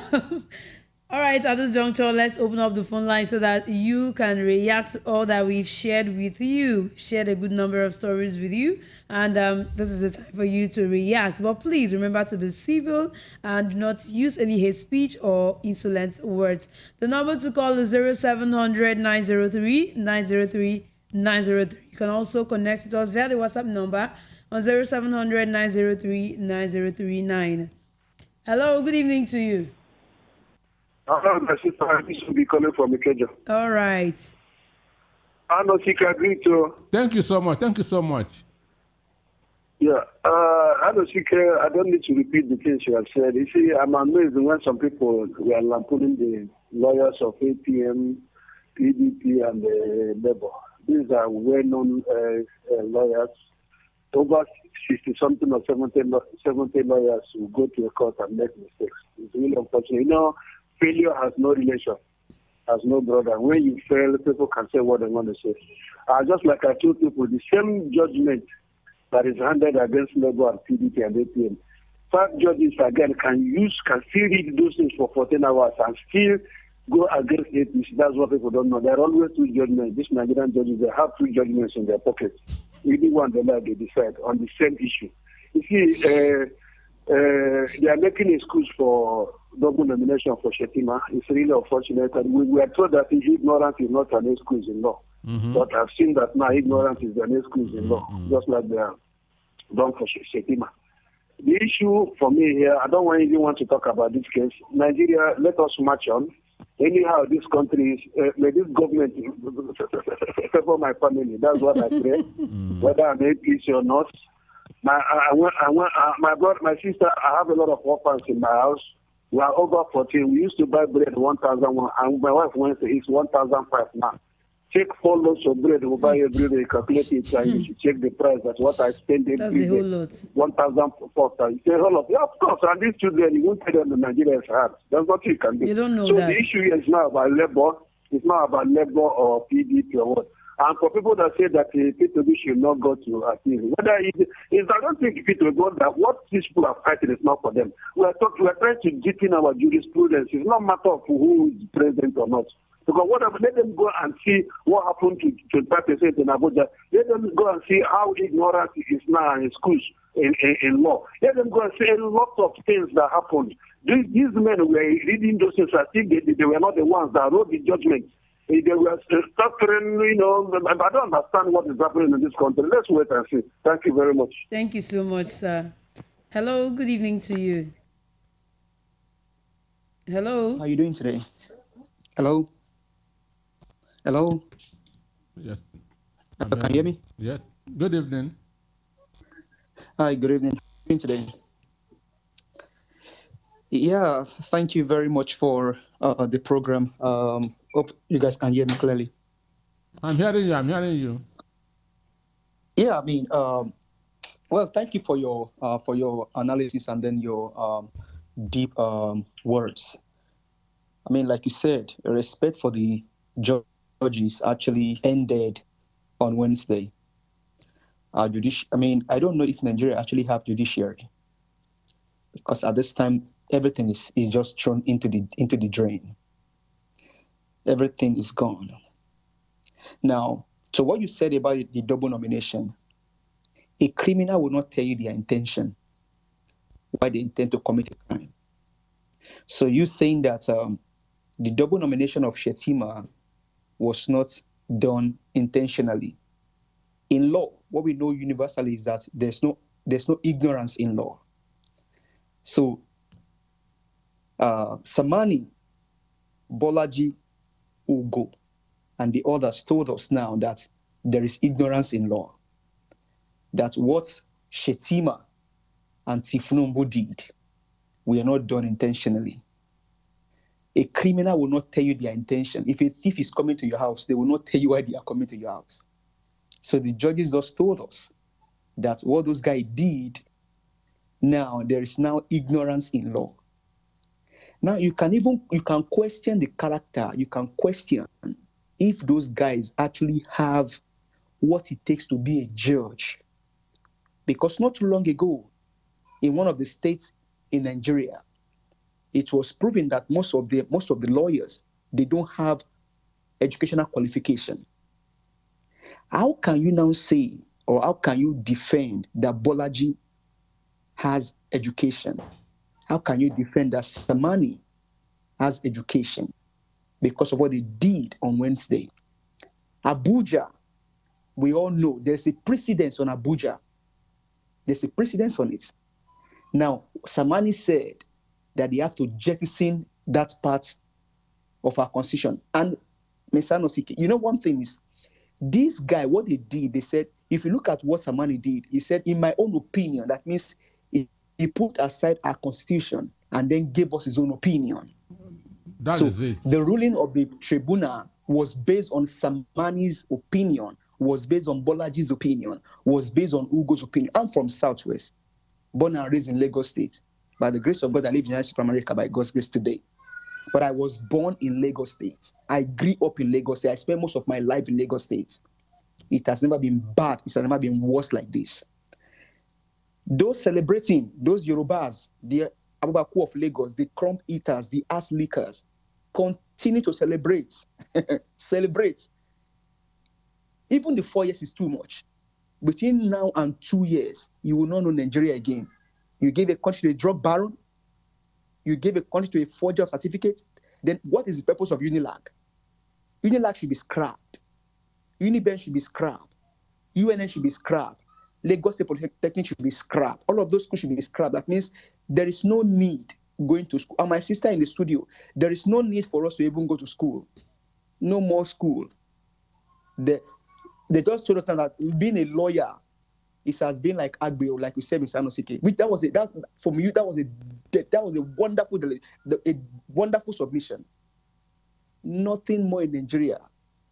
All right, at this juncture, let's open up the phone line so that you can react to all that we've shared with you. We've shared a good number of stories with you, and this is the time for you to react. But please remember to be civil and not use any hate speech or insolent words. The number to call is 0700 903 903 903. You can also connect with us via the WhatsApp number on 0700 903 9039. Hello, good evening to you. Hello, my sister. This will be calling from Ikeja. All right. I know she can agree to. Thank you so much. Thank you so much. Yeah, I know she can. I don't need to repeat the things you have said. You see, I'm amazed when some people were lampooning the lawyers of APM, PDP, and Labour. These are well-known lawyers. Over 60-something or 70 lawyers who go to a court and make mistakes. It's really unfortunate. You know, failure has no relation, has no brother. When you fail, people can say what they want to say. Just like I told people, the same judgment that is handed against Labour and PDP and APM, 5 judges again can still read those things for 14 hours and still go against APC. That's what people don't know. There are always 2 judgments. These Nigerian judges, they have 2 judgments in their pockets. Either one they like, they decide on the same issue. You see, they are making excuse for double nomination for Shetima. It's really unfortunate. And we were told that ignorance is not an excuse in law. Mm-hmm. But I've seen that now ignorance is an excuse in law, just like they are done for Shetima. The issue for me here, I don't even want to talk about this case. Nigeria, let us march on. Anyhow, this country is, may this government favor my family. That's what I pray. Whether I'm APC or not. My brother, my sister, I have a lot of orphans in my house. We are over 14. We used to buy bread 1,001, and my wife wants to eat 1,005 now. Take 4 loaves of bread, we buy every day, calculate it, and you should check the price. That's what I spend every day. That's the whole lot. 1,004. You say, hold up. Yeah, of course. And these children, you won't tell them in Nigeria is hard. That's what you can do. You don't know so that. The issue here is not about Labour. It's not about Labour or PDP or what. And for people that say that P2B should not go to appeal, whether I don't think P2B go that what these people are fighting is not for them. We are trying to deepen our jurisprudence. It's not a matter of who is president or not. Because whatever, let them go and see what happened to 25% in Abuja. Let them go and see how ignorance is now in schools in law. Let them go and see a lot of things that happened. These men were reading those things. I think they were not the ones that wrote the judgment. They were suffering, I don't understand what is happening in this country. Let's wait and see. Thank you very much. Thank you so much, sir. Hello, good evening to you. Hello. How are you doing today? Hello? Hello? Yes. Can you hear me? Yes. Good evening. Hi, good evening. How are you doing today? Yeah, thank you very much for the program. Hope you guys can hear me clearly. I'm hearing you. Yeah, I mean, well, thank you for your analysis and then your deep words. I mean, like you said, respect for the judges actually ended on Wednesday. I mean, I don't know if Nigeria actually have judiciary, because at this time everything is just thrown into the drain. Everything is gone. Now, so what you said about the double nomination, a criminal will not tell you their intention, why they intend to commit a crime. So you saying that the double nomination of Shetima was not done intentionally. In law, what we know universally is that there's no ignorance in law. So Samani, Bolaji, Ugo, and the others told us now that there is ignorance in law. That what Shetima and Tifnumbu did were not done intentionally. A criminal will not tell you their intention. If a thief is coming to your house, they will not tell you why they are coming to your house. So the judges just told us that what those guys did, now there is now ignorance in law. Now you can question the character. You can question if those guys actually have what it takes to be a judge. Because not too long ago, in one of the states in Nigeria, it was proven that most of the lawyers, they don't have educational qualification. How can you now say, or how can you defend that Bolaji has education? How can you defend that Samani has education? Because of what they did on Wednesday. Abuja, we all know there's a precedence on Abuja. There's a precedence on it. Now, Samani said that they have to jettison that part of our constitution. And Mr. Nosike, you know, one thing is, this guy, what they did, they said, if you look at what Samani did, he said, in my own opinion, that means he put aside our constitution and then gave us his own opinion. That is it. The ruling of the tribunal was based on Samani's opinion, was based on Bolaji's opinion, was based on Ugo's opinion. I'm from Southwest, born and raised in Lagos State. By the grace of God, I live in the United States of America by God's grace today. But I was born in Lagos State. I grew up in Lagos State. I spent most of my life in Lagos State. It has never been bad. It has never been worse like this. Those celebrating, those Yorubas, the Abubaku of Lagos, the crump eaters, the ass lickers, continue to celebrate. Celebrate. Even the 4 years is too much. Between now and 2 years, you will not know Nigeria again. You gave a country to a drug baron. You gave a country to a forger of certificates. Then what is the purpose of Unilag? Unilag should be scrapped. Uniben should be scrapped. UNN should be scrapped. Lagos State Polytechnic should be scrapped. All of those schools should be scrapped. That means there is no need going to school. And my sister in the studio, there is no need for us to even go to school. No more school. They just told us that being a lawyer, it has been like Agbeo, like you said, Mr. Anosike. That was a wonderful submission. Nothing more in Nigeria.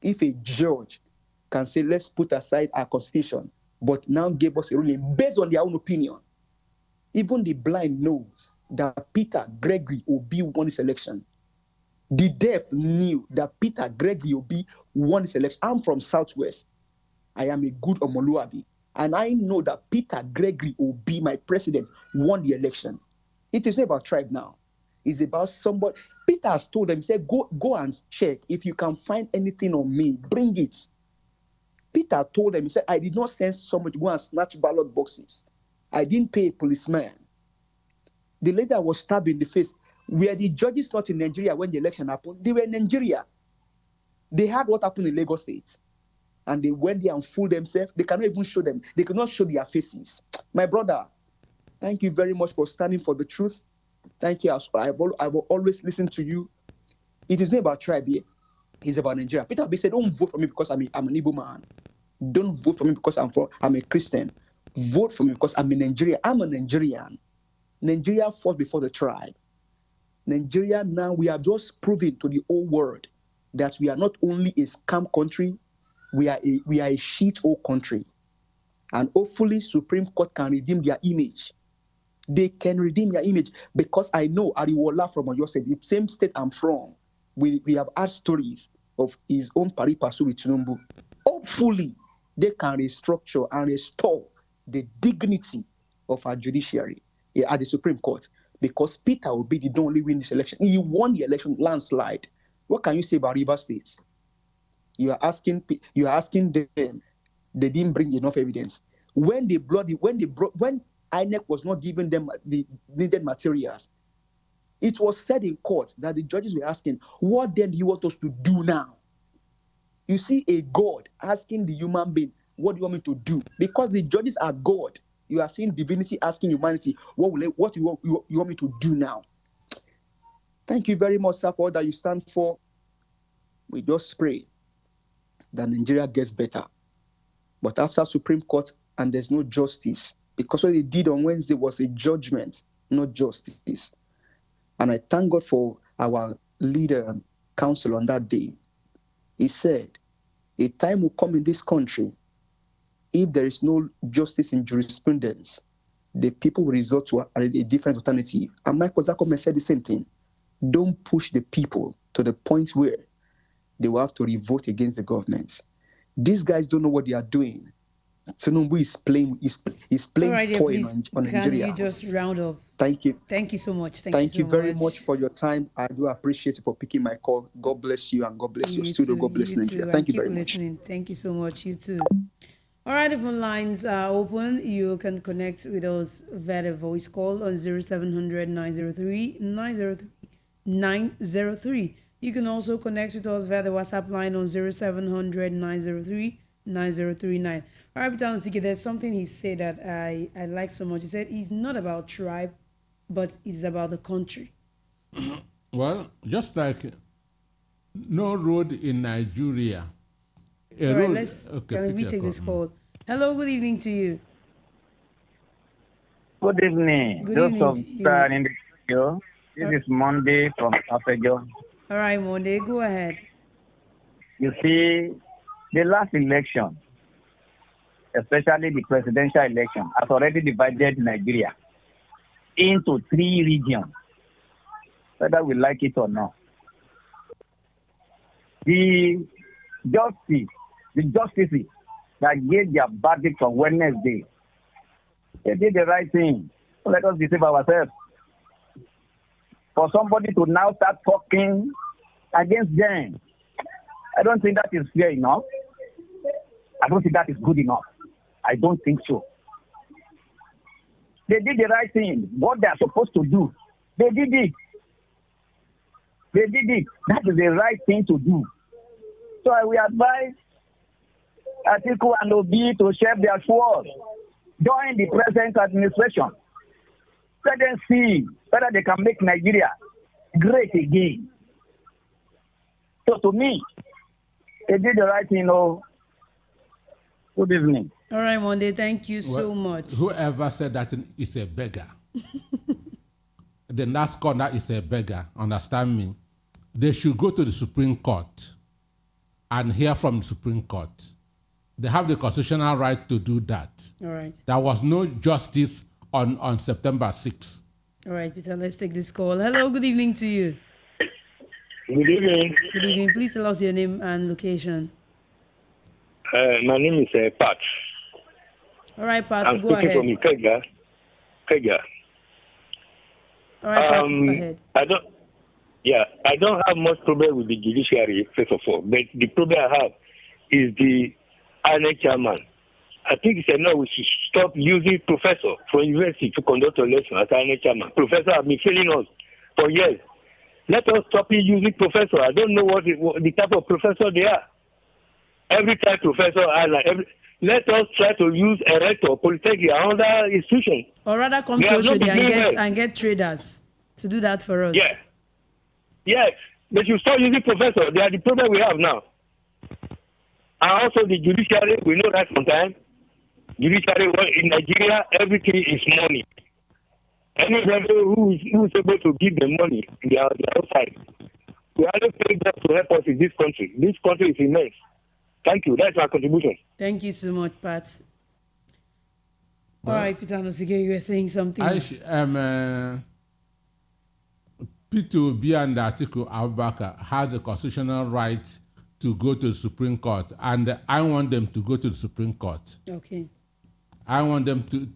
If a judge can say, let's put aside our constitution, but now gave us a ruling based on their own opinion. Even the blind knows that Peter Gregory Obi won this election. The deaf knew that Peter Gregory Obi won this election. I'm from Southwest. I am a good Omoluabi. And I know that Peter Gregory Obi, my president, won the election. It is not about tribe now. It's about somebody. Peter has told them, he said, go and check. If you can find anything on me, bring it. Peter told them, he said, I did not send somebody to go and snatch ballot boxes. I didn't pay a policeman. The lady that was stabbed in the face, were the judges not in Nigeria when the election happened? They were in Nigeria. They heard what happened in Lagos State. And they went there and fooled themselves. They cannot even show them. They could not show their faces. My brother, thank you very much for standing for the truth. Thank you. I will always listen to you. It is not about tribe here. It's about Nigeria. Peter Obi said, don't vote for me because I'm an Igbo man. Don't vote for me because I'm a Christian. Vote for me because I'm a Nigerian. I'm a Nigerian. Nigeria fought before the tribe. Nigeria now, we have just proven to the whole world that we are not only a scam country, we are a shit-hole country. And hopefully Supreme Court can redeem their image. They can redeem their image because I know Ariwola from Oyo State, the same state I'm from, we have heard stories of his own pari passu with Tinubu. Hopefully they can restructure and restore the dignity of our judiciary at the Supreme Court, because Peter Obi did not only win this election, he won the election landslide. What can you say about Rivers State? You are asking them, they didn't bring enough evidence. When INEC was not giving them the needed materials, it was said in court that the judges were asking, what then do you want us to do now? You see a God asking the human being, what do you want me to do? Because the judges are God. You are seeing divinity asking humanity, what do you want me to do now? Thank you very much, sir, for all that you stand for. We just pray that Nigeria gets better. But after Supreme Court, and there's no justice, because what they did on Wednesday was a judgment, not justice. And I thank God for our leader and counsel on that day. He said, a time will come in this country, if there is no justice in jurisprudence, the people will resort to a different alternative. And Michael Zakome said the same thing. Don't push the people to the point where they will have to revolt against the government. These guys don't know what they are doing. Tinubu is playing right, toy on can Nigeria. You just round up? Thank you. Thank you so much. Thank you very much for your time. I do appreciate you for picking my call. God bless you and God bless your studio. God bless Nigeria. Thank you very much. Thank you so much. You too. All right, the phone lines are open. You can connect with us via the voice call on 0700 903 903. You can also connect with us via the WhatsApp line on 0700 903 9039. All right, Peter Nsike, there's something he said that I like so much. He said it's not about tribe, but it's about the country. Well, just like no road in Nigeria. All right, can we take this call? Hello, good evening to you. Good evening. Good Those evening of to you. that in the studio. This is Monday from Afejo. All right, Monday, go ahead. You see, the last election, especially the presidential election, has already divided Nigeria into 3 regions, whether we like it or not. The justices that gave their verdict on Wednesday, they did the right thing. So let us deceive ourselves. For somebody to now start talking against them, I don't think that is fair enough. I don't think that is good enough. I don't think so. They did the right thing. What they are supposed to do, they did it. They did it. That is the right thing to do. So I will advise Atiku and Obi to share their sword during the present administration. Let them see whether they can make Nigeria great again. So to me, they did the right thing. Good evening. All right, Monday, thank you so much. Whoever said that is a beggar. The last corner is a beggar, understand me? They should go to the Supreme Court and hear from the Supreme Court. They have the constitutional right to do that. All right. There was no justice on September 6th. All right, Peter, let's take this call. Hello, good evening to you. Good evening. Good evening. Please tell us your name and location. My name is Pat. All right, Pat, I'm go ahead. speaking from Kega. All right, Pat, go ahead. I don't have much problem with the judiciary, first of all. But the problem I have is the INEC chairman. I think it's enough we should stop using professor from university to conduct election as INEC chairman. Professor have been failing us for years. Let us stop using professor. I don't know what the type of professor they are. Every type professor, let us try to use a rector, polytechnic, another institution. Or rather come to Oshodi and get traders to do that for us. Yes. Yes. They should stop using professor. They are the problem we have now. And also the judiciary, we know that sometimes. Judiciary, in Nigeria, everything is money. Anybody who is able to give them money, they are outside. We only pay them to help us in this country. This country is immense. Thank you. That's our contribution. Thank you so much, Pat. All right, Peter Nosige, you were saying something. Peter Obi and Atiku Abubakar has the constitutional right to go to the Supreme Court, and I want them to go to the Supreme Court. Okay. I want them to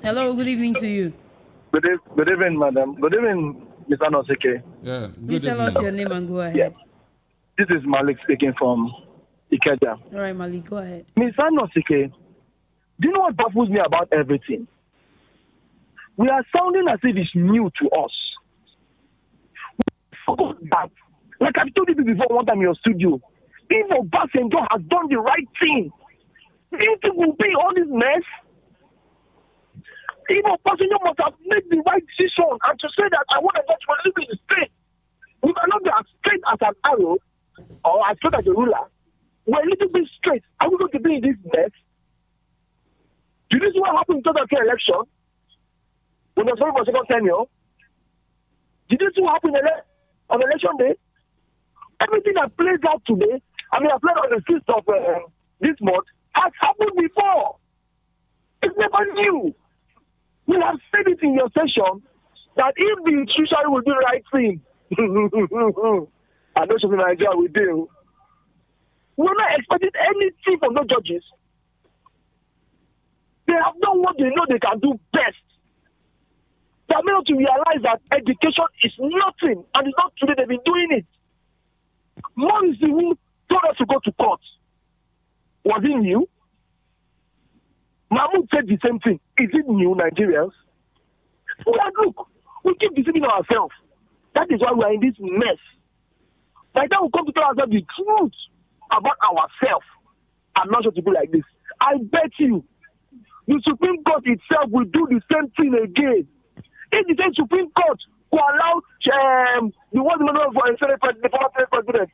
Hello, good evening to you. Good evening, madam. Good evening, Mr. Nosike. Yeah, please tell us your name and go ahead. Yeah. This is Malik speaking from Ikeja. All right, Malik, go ahead. Mr. Nosike, do you know what baffles me about everything? We are sounding as if it's new to us. We forgot that. Like I've told you before one time in your studio, if Obasanjo has done the right thing, do you think we'll be all this mess? If Obasanjo must have made the right decision and to say that I want to get to a little bit straight, we cannot be as straight as an arrow or as straight as a ruler. We're a little bit straight. Are we going to be in this mess? Did you see what happened in the 2010 election? When the was for second tenure? Did you see what happened on election day? Everything that plays out today, I played on the 6th of this month, has happened before. It's never new. We have said it in your session that if the judiciary will do the right thing, I know something Nigeria will do. We're not expecting anything from the judges. They have done what they know they can do best. They are made to realize that education is nothing, and it's not today they've been doing it. Morris who told us to go to court. Was it new? Mahmoud said the same thing. Is it new, Nigerians? Look, we keep deceiving ourselves. That is why we are in this mess. By the time we come to tell ourselves the truth about ourselves, I'm not sure to be like this. I bet you, the Supreme Court itself will do the same thing again. If the same Supreme Court will allow the one for the former Senate President,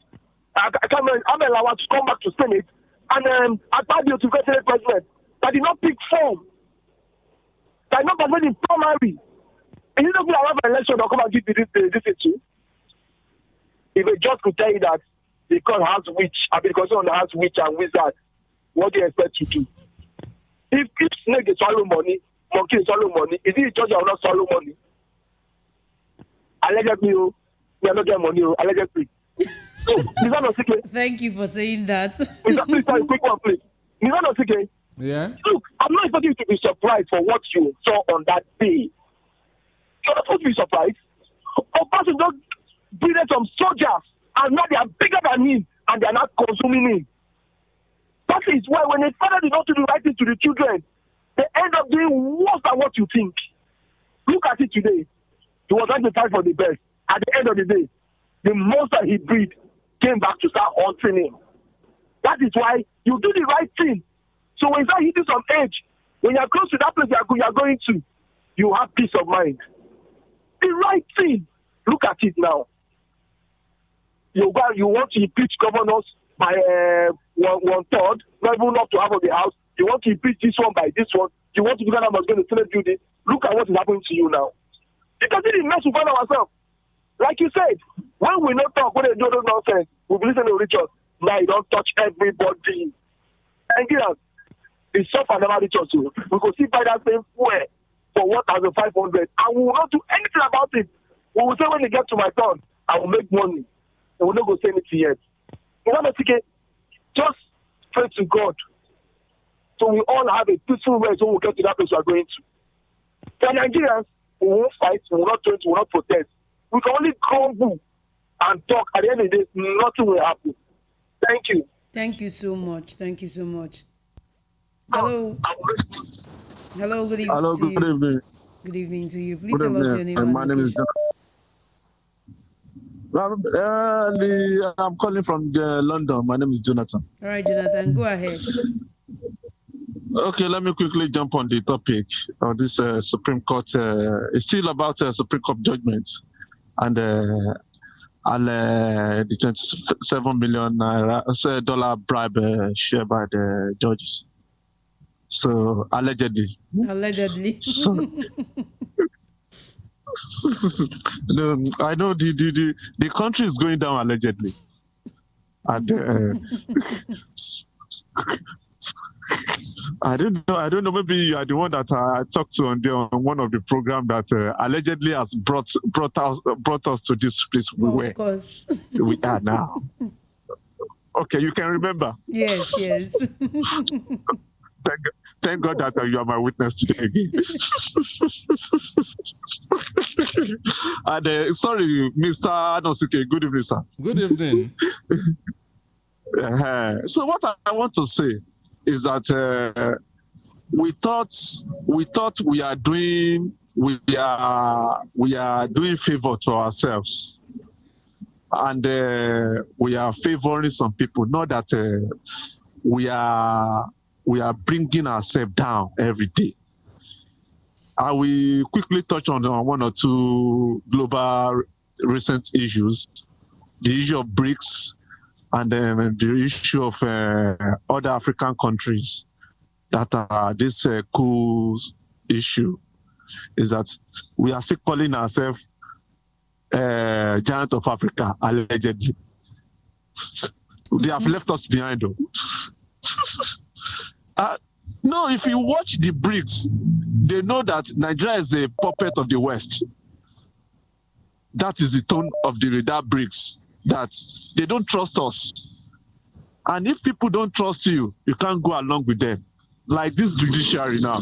I can't remember, Amelawa to come back to Senate, and Akpabio to get Senate President, that did not pick form, that did not participate in primary. Is it not going to have an election or come and give this issue? If a judge could tell you that the court has witch, because on has witch and wizard, what do you expect to do? If snake is swallow money, monkey is swallow money, is it a judge that will not swallow money? Allegedly, we are not getting money, allegedly. So, thank you for saying that. Please, a quick one, please. Yeah. Look, I'm not expecting you to be surprised for what you saw on that day. You're not supposed to be surprised. A person just breeded some soldiers, and now they are bigger than him, and they are not consuming him. That is why when a father did not do the right thing to the children, they end up doing worse than what you think. Look at it today. He was trying to fight for the best. At the end of the day, the monster he breed came back to start haunting him. That is why you do the right thing. So when you start hitting some age, when you're close to that place you're going to, you have peace of mind. The right thing. Look at it now. You want to impeach governors by one third, not even up to half of the house. You want to impeach this one by this one. You want to do that, must go to the Senate building. Look at what is happening to you now. Because it is mess we find ourselves. Like you said, when we not talk, when they do those nonsense, we be listening to Richard. Now you don't touch everybody. And it's suffer never reach us. We could see by that same fuel for 1,500, and we will not do anything about it. We will say when they get to my turn, I will make money. And we're not going to say anything yet. You know, just pray to God. So we all have a peaceful way when we get to that place we are going to. For Nigerians, we won't fight, we will not join, we will not protest. We can only grumble and talk. At the end of the day, nothing will happen. Thank you. Thank you so much. Thank you so much. Hello. Hello, good evening. Hello, good evening. Good evening to you. Please tell us your name. My name is I'm calling from London. My name is Jonathan. All right, Jonathan, go ahead. Okay, let me quickly jump on the topic of this Supreme Court. It's still about Supreme Court judgments and the 27 million dollar bribe shared by the judges. So allegedly. Allegedly. So, no, I know the country is going down allegedly, and I don't know. Maybe you are the one that I talked to on one of the programs that allegedly has brought us to this place of course. We are now. Okay, you can remember. Yes. Thank God that you are my witness today again. And sorry, Mr. Anosike. Good evening, sir. Good evening. So what I want to say is that we thought we are doing favor to ourselves, and we are favoring some people. Not that we are bringing ourselves down every day. I will quickly touch on one or two global recent issues: the issue of BRICS, and the issue of other African countries that are this cool issue is that we are still calling ourselves giant of Africa, allegedly. They have left us behind, though. No, if you watch the BRICS, they know that Nigeria is a puppet of the West. That is the tone of that BRICS. That they don't trust us. And if people don't trust you, you can't go along with them. Like this judiciary now,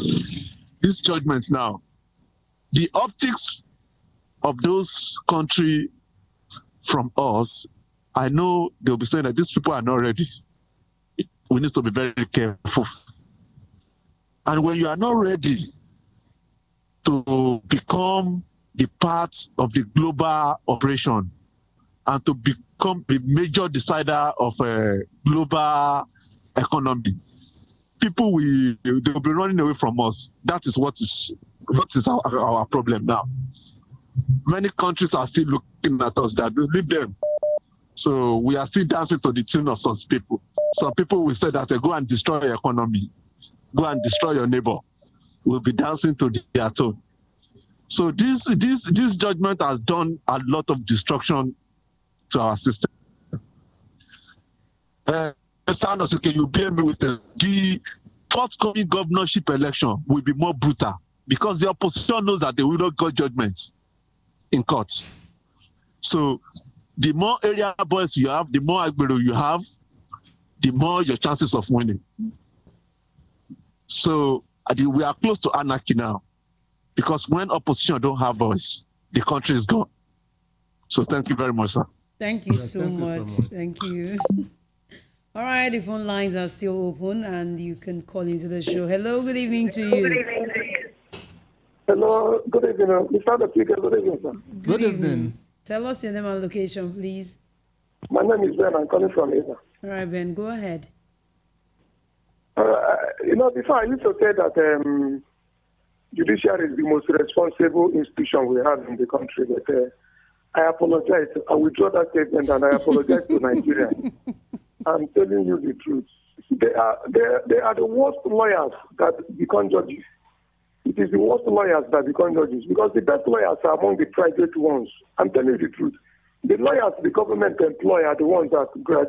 this judgment now, the optics of those countries from us, I know they'll be saying that these people are not ready. We need to be very careful. And when you are not ready to become the part of the global operation, and to become the major decider of global economy, people they'll be running away from us. That is what is our problem now. Many countries are still looking at us that we leave them. So we are still dancing to the tune of some people. Some people will say that they go and destroy your economy, go and destroy your neighbor. We'll be dancing to their tune. So this judgment has done a lot of destruction to our system. Mr. Anosuke, you bear me with the forthcoming governorship election will be more brutal because the opposition knows that they will not get judgments in courts. So the more area boys you have, the more agbero you have, the more your chances of winning. So we are close to anarchy now because when opposition don't have voice, the country is gone. So thank you very much, sir. Thank you so much. Thank you. All right, the phone lines are still open and you can call into the show. Hello, good evening to you. Hello, good evening. Mr. Speaker, good evening, sir. Good evening. Tell us your name and location, please. My name is Ben. I'm calling from Eva. All right, Ben, go ahead. Before I used to say that judiciary is the most responsible institution we have in the country, but I apologize. I withdraw that statement and I apologize to Nigeria. I'm telling you the truth. They are the worst lawyers that become judges. It is the worst lawyers that become judges because the best lawyers are among the private ones. I'm telling you the truth. The lawyers the government employ are the ones that grow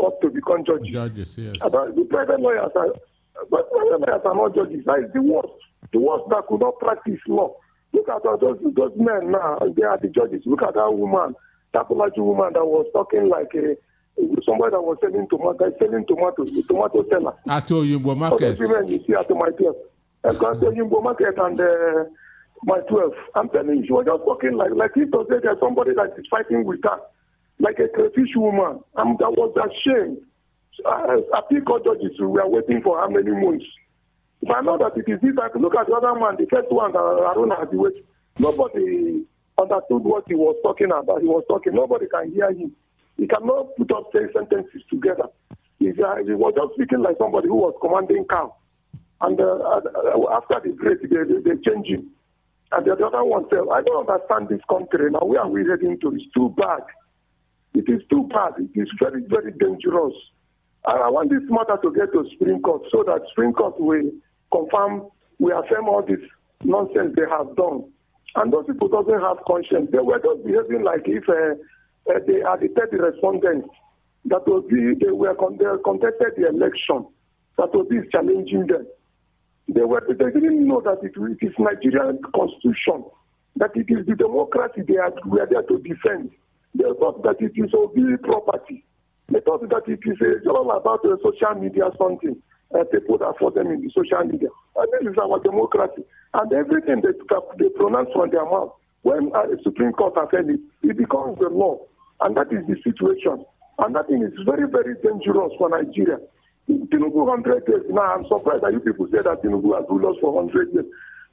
up to become judges. Judges, yes. The private lawyers are not judges. That is the worst. The worst that could not practice law. Look at those men now. They are the judges. Look at that woman, that Bolaji woman that was talking like somebody that was selling tomatoes, the tomato seller. At Oyimbo Market. Those women you see at my 12. At Oyimbo Market and my 12. I'm telling you, she was just talking like if to say there's somebody that is fighting with her, like a crayfish woman. That was ashamed. Appeal court judges, we are waiting for how many months? If I know that it is this, I can look at the other man, the first one that Aruna had to wait. Nobody understood what he was talking about. He was talking. Nobody can hear him. He cannot put up 10 sentences together. He was just speaking like somebody who was commanding cow. And after the break, they change him. And the other one said, I don't understand this country. Now, where are we heading to? It's too bad. It is too bad. It is very, very dangerous. I want this matter to get to Supreme Court so that Supreme Court will affirm all this nonsense they have done. And those people doesn't have conscience. They were just behaving like if they are the 30 respondents that they contested the election that was challenging them. They didn't know that it is Nigerian constitution, that it is the democracy we are there to defend. They thought that it is Obi property. They thought that it is all about social media something. People that for them in the social media. And this is our democracy. And everything they pronounce from their mouth, when the Supreme Court affirms it becomes the law. And that is the situation. And that thing is very, very dangerous for Nigeria. Tinubu 100 days. Now, I'm surprised that you people say that Tinubu has ruled us for 100 years.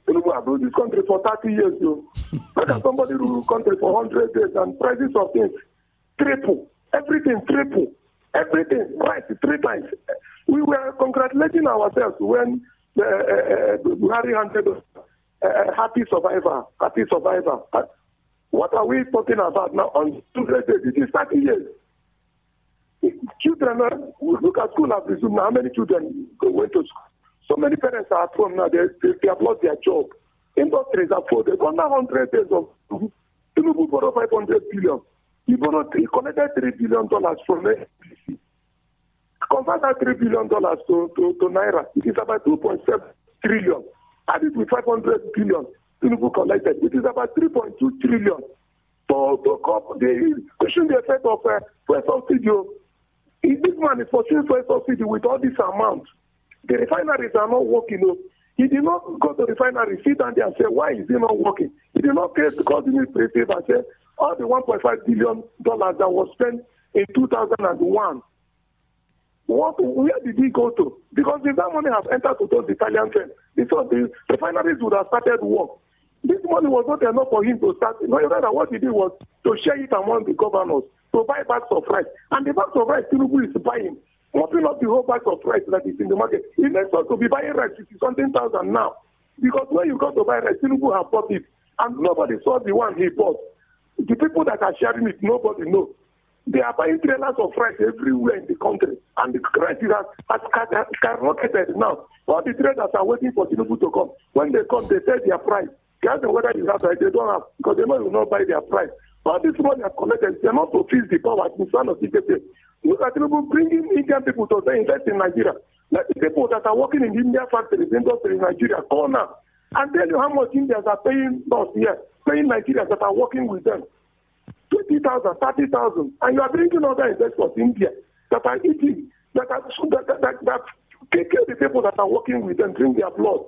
Tinubu has ruled this country for 30 years, though. How can somebody rule the country for 100 days and prices of things triple? Everything triple. Everything, right, 3 times. We were congratulating ourselves when Buhari handed us happy survivor. What are we talking about now? On 200 days, it is 30 years. Children, look at school, I presume now. How many children went to school? So many parents are at home now. They have lost their job. Industries are folded. Under 100 days of Tinubu borrowed 500 billion. He collected $3 billion from APC. Convert that $3 billion to Naira. It is about 2.7 trillion. Add it with 500 billion Tinubu collected. It is about 3.2 trillion. To cope the question the effect of fuel subsidy. This man is pursuing fuel subsidy with all this amount. The refineries are not working. He did not go to the refinery, sit down there and say, why is it not working? He did not call the administrative and say, all the $1.5 billion that was spent in 2001, where did he go to? Because if that money has entered to those Italian firms, the refineries would have started work. This money was not enough for him to start. Rather, what he did was to share it among the governors, to buy bags of rice. And the bags of rice Tinubu is buying mopping up the whole bag of rice that is in the market. It makes us to be buying rice 50-something thousand now. Because when you go to buy rice, Tinubu have bought it. And nobody saw the one he bought. The people that are sharing it, nobody knows. They are buying trailers of rice everywhere in the country. And the price has skyrocketed now. All the traders are waiting for Tinubu to come. When they come, they tell their price. They ask them whether you have rice. They don't have, because they know you will not buy their price. All this money are collected. They are not to fix the power. Look at Tinubu bringing Indian people to invest in Nigeria. Let the people that are working in the Indian factories, industry in Nigeria, call now and tell you how much Indians are paying us here, paying Nigerians that are working with them. 20,000, 30,000, and you are bringing other investors in India that are eating, that kill the people that are working with them, drink their blood.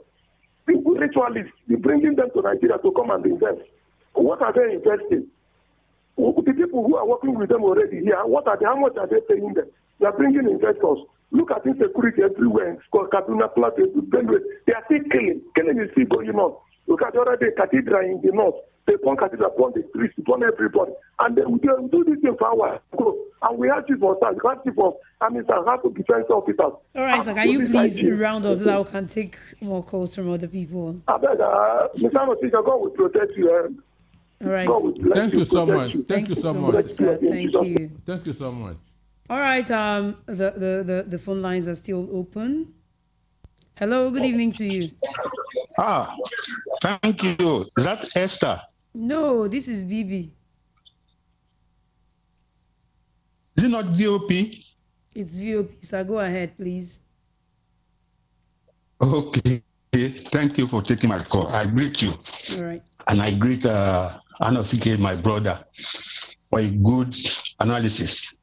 People ritualists, you're bringing them to Nigeria to come and invest. What are they investing? The people who are working with them already here, how much are they paying them? They are bringing investors. Look at insecurity everywhere in Kaduna, Plateau, Benue. They are still killing. Killing is still going on. Look at the other day, cathedral in the north. They burn cathedral, burn the streets, burn everybody. And they will do this thing for our growth. And we have chief of staff, we have chief of army staff, have to defense officers. All right, sir, can you please round up so that we can take more calls from other people? I beg, Mr. Motika, God will protect you. All right. Thank you so much. Thank you so much, sir. Thank you. Thank you so much. All right. The phone lines are still open. Hello. Good evening to you. Thank you. Is that Esther? No, this is Bibi. Is it not VOP? It's VOP. So go ahead, please. Okay. Thank you for taking my call. I greet you. All right. And I greet Anofike, my brother, for a good analysis.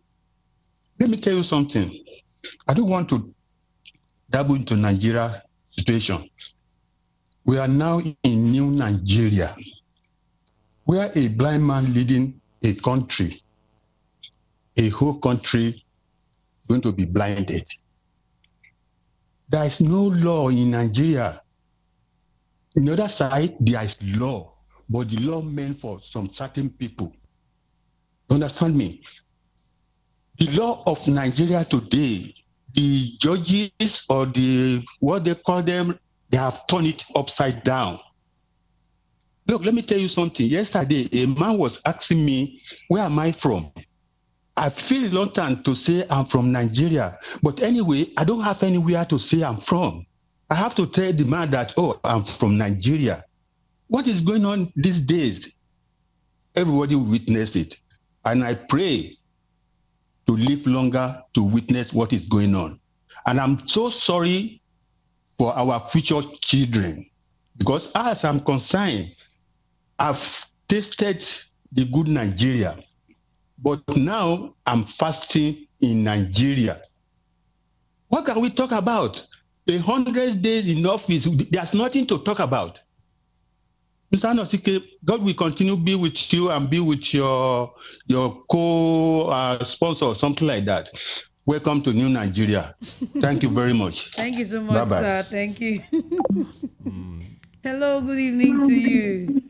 Let me tell you something. I don't want to dabble into Nigeria situation. We are now in new Nigeria, where a blind man leading a country, a whole country going to be blinded. There is no law in Nigeria. On the other side, there is law, but the law meant for some certain people. Understand me? The law of Nigeria today, the judges or what they call them, they have turned it upside down. Look, let me tell you something. Yesterday, a man was asking me, where am I from? I feel reluctant to say I'm from Nigeria. But anyway, I don't have anywhere to say I'm from. I have to tell the man that, oh, I'm from Nigeria. What is going on these days? Everybody will witness it. And I pray to live longer to witness what is going on. And I'm so sorry for our future children. Because as I'm concerned, I've tasted the good Nigeria. But now I'm fasting in Nigeria. What can we talk about? 100 days in office, there's nothing to talk about. Mr. Anosike, God will continue to be with you and be with your co-sponsor or something like that. Welcome to New Nigeria. Thank you very much. Thank you so much, Bye-bye. sir. Thank you. Hello, good evening to you.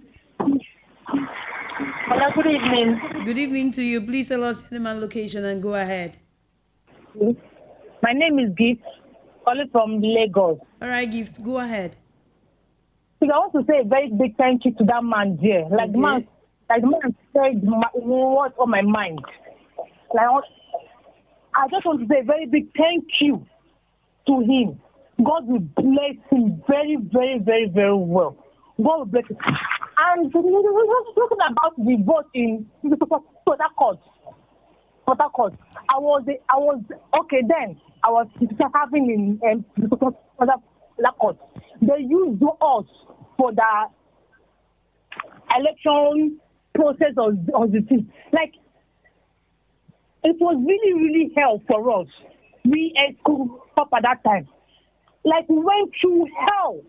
Hello, good evening. Good evening to you. Please tell us your name and location and go ahead. My name is Gift, calling from Lagos. All right, Gift, go ahead. I want to say a very big thank you to that man there. Like the man said what's on my mind. I just want to say a very big thank you to him. God will bless him very, very, very, very well. God will bless him. And we were talking about the vote in Port Harcourt. I was okay then. I was having in Port Harcourt. They used us for the election process of the thing. Like, it was really, really hell for us. We up at that time. Like, we went through hell.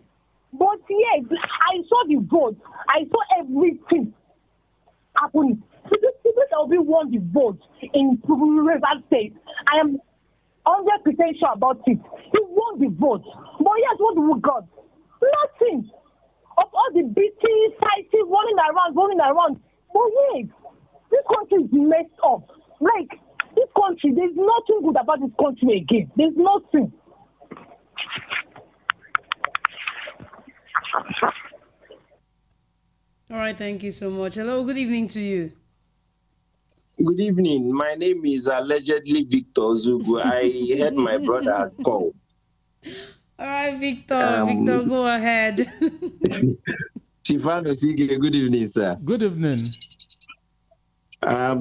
But yes, I saw the vote. I saw everything happening. People that will won the vote in River State. I am 100% sure about it. He won the vote. But yes, what do we got? Nothing. Of all the beating, fighting, running around. But yes, this country is messed up. Like, this country, there's nothing good about this country again. There's nothing. All right, thank you so much. Hello, good evening to you. Good evening. My name is allegedly Victor Zugu. I heard my brother has called. All right, Victor. Victor, go ahead. Chifano Sige, good evening, sir. Good evening. I've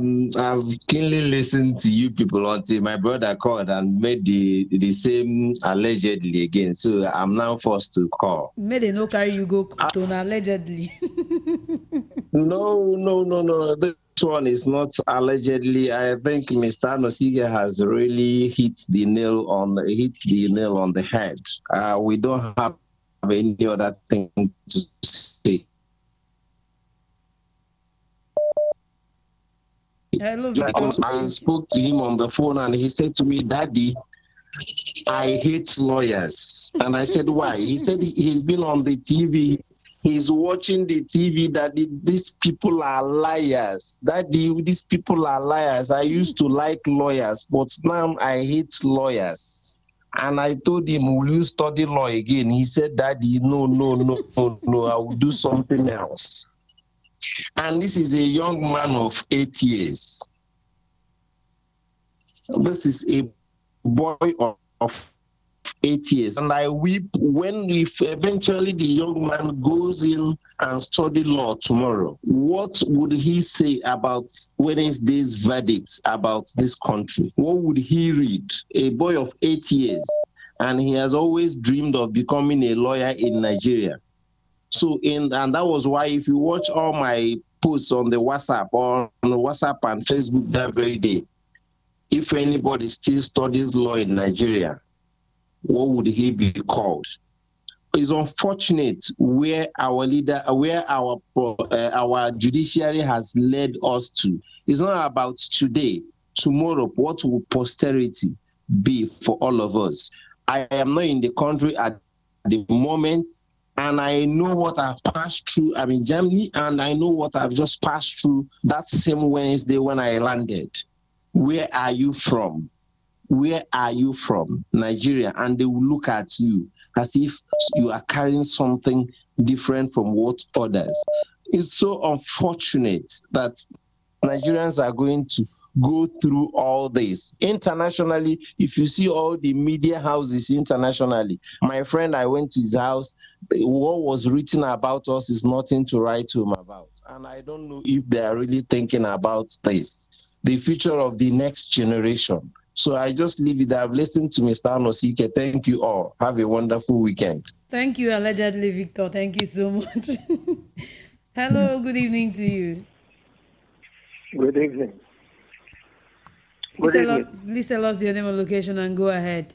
keenly listened to you people until my brother called and made the same allegedly again. So I'm now forced to call. May they no carry you go to allegedly. No. This one is not allegedly. I think Mr. Nosige has really hit the nail on the head. We don't have any other thing to say. Hello, Victor. I spoke to him on the phone and he said to me, "Daddy, I hate lawyers." And I said, "Why?" He said he's been on the TV. He's watching the TV that these people are liars. Daddy, these people are liars. I used to like lawyers, but now I hate lawyers. And I told him, "Will you study law again?" He said, "Daddy, no, I will do something else." And this is a young man of 8 years. This is a boy of 8 years. And I weep when if eventually the young man goes in and study law tomorrow. What would he say about Wednesday's verdict about this country? What would he read? A boy of 8 years. And he has always dreamed of becoming a lawyer in Nigeria. So, and that was why if you watch all my posts on the WhatsApp or on the WhatsApp and Facebook that very day, if anybody still studies law in Nigeria, what would he be called? It's unfortunate where our judiciary has led us to. It's not about today, tomorrow. What will posterity be for all of us? I am not in the country at the moment. And I know what I've passed through. I'm in Germany, and I know what I've just passed through that same Wednesday when I landed. Where are you from? Where are you from? Nigeria. And they will look at you as if you are carrying something different from what others. It's so unfortunate that Nigerians are going to go through all this. Internationally, if you see all the media houses internationally, my friend, I went to his house, what was written about us is nothing to write home about. And I don't know if they are really thinking about this, the future of the next generation. So I just leave it there. I've listened to Mr. Anosike. Thank you all. Have a wonderful weekend. Thank you, allegedly, Victor. Thank you so much. Hello, good evening to you. Good evening. Please tell us your name and location and go ahead.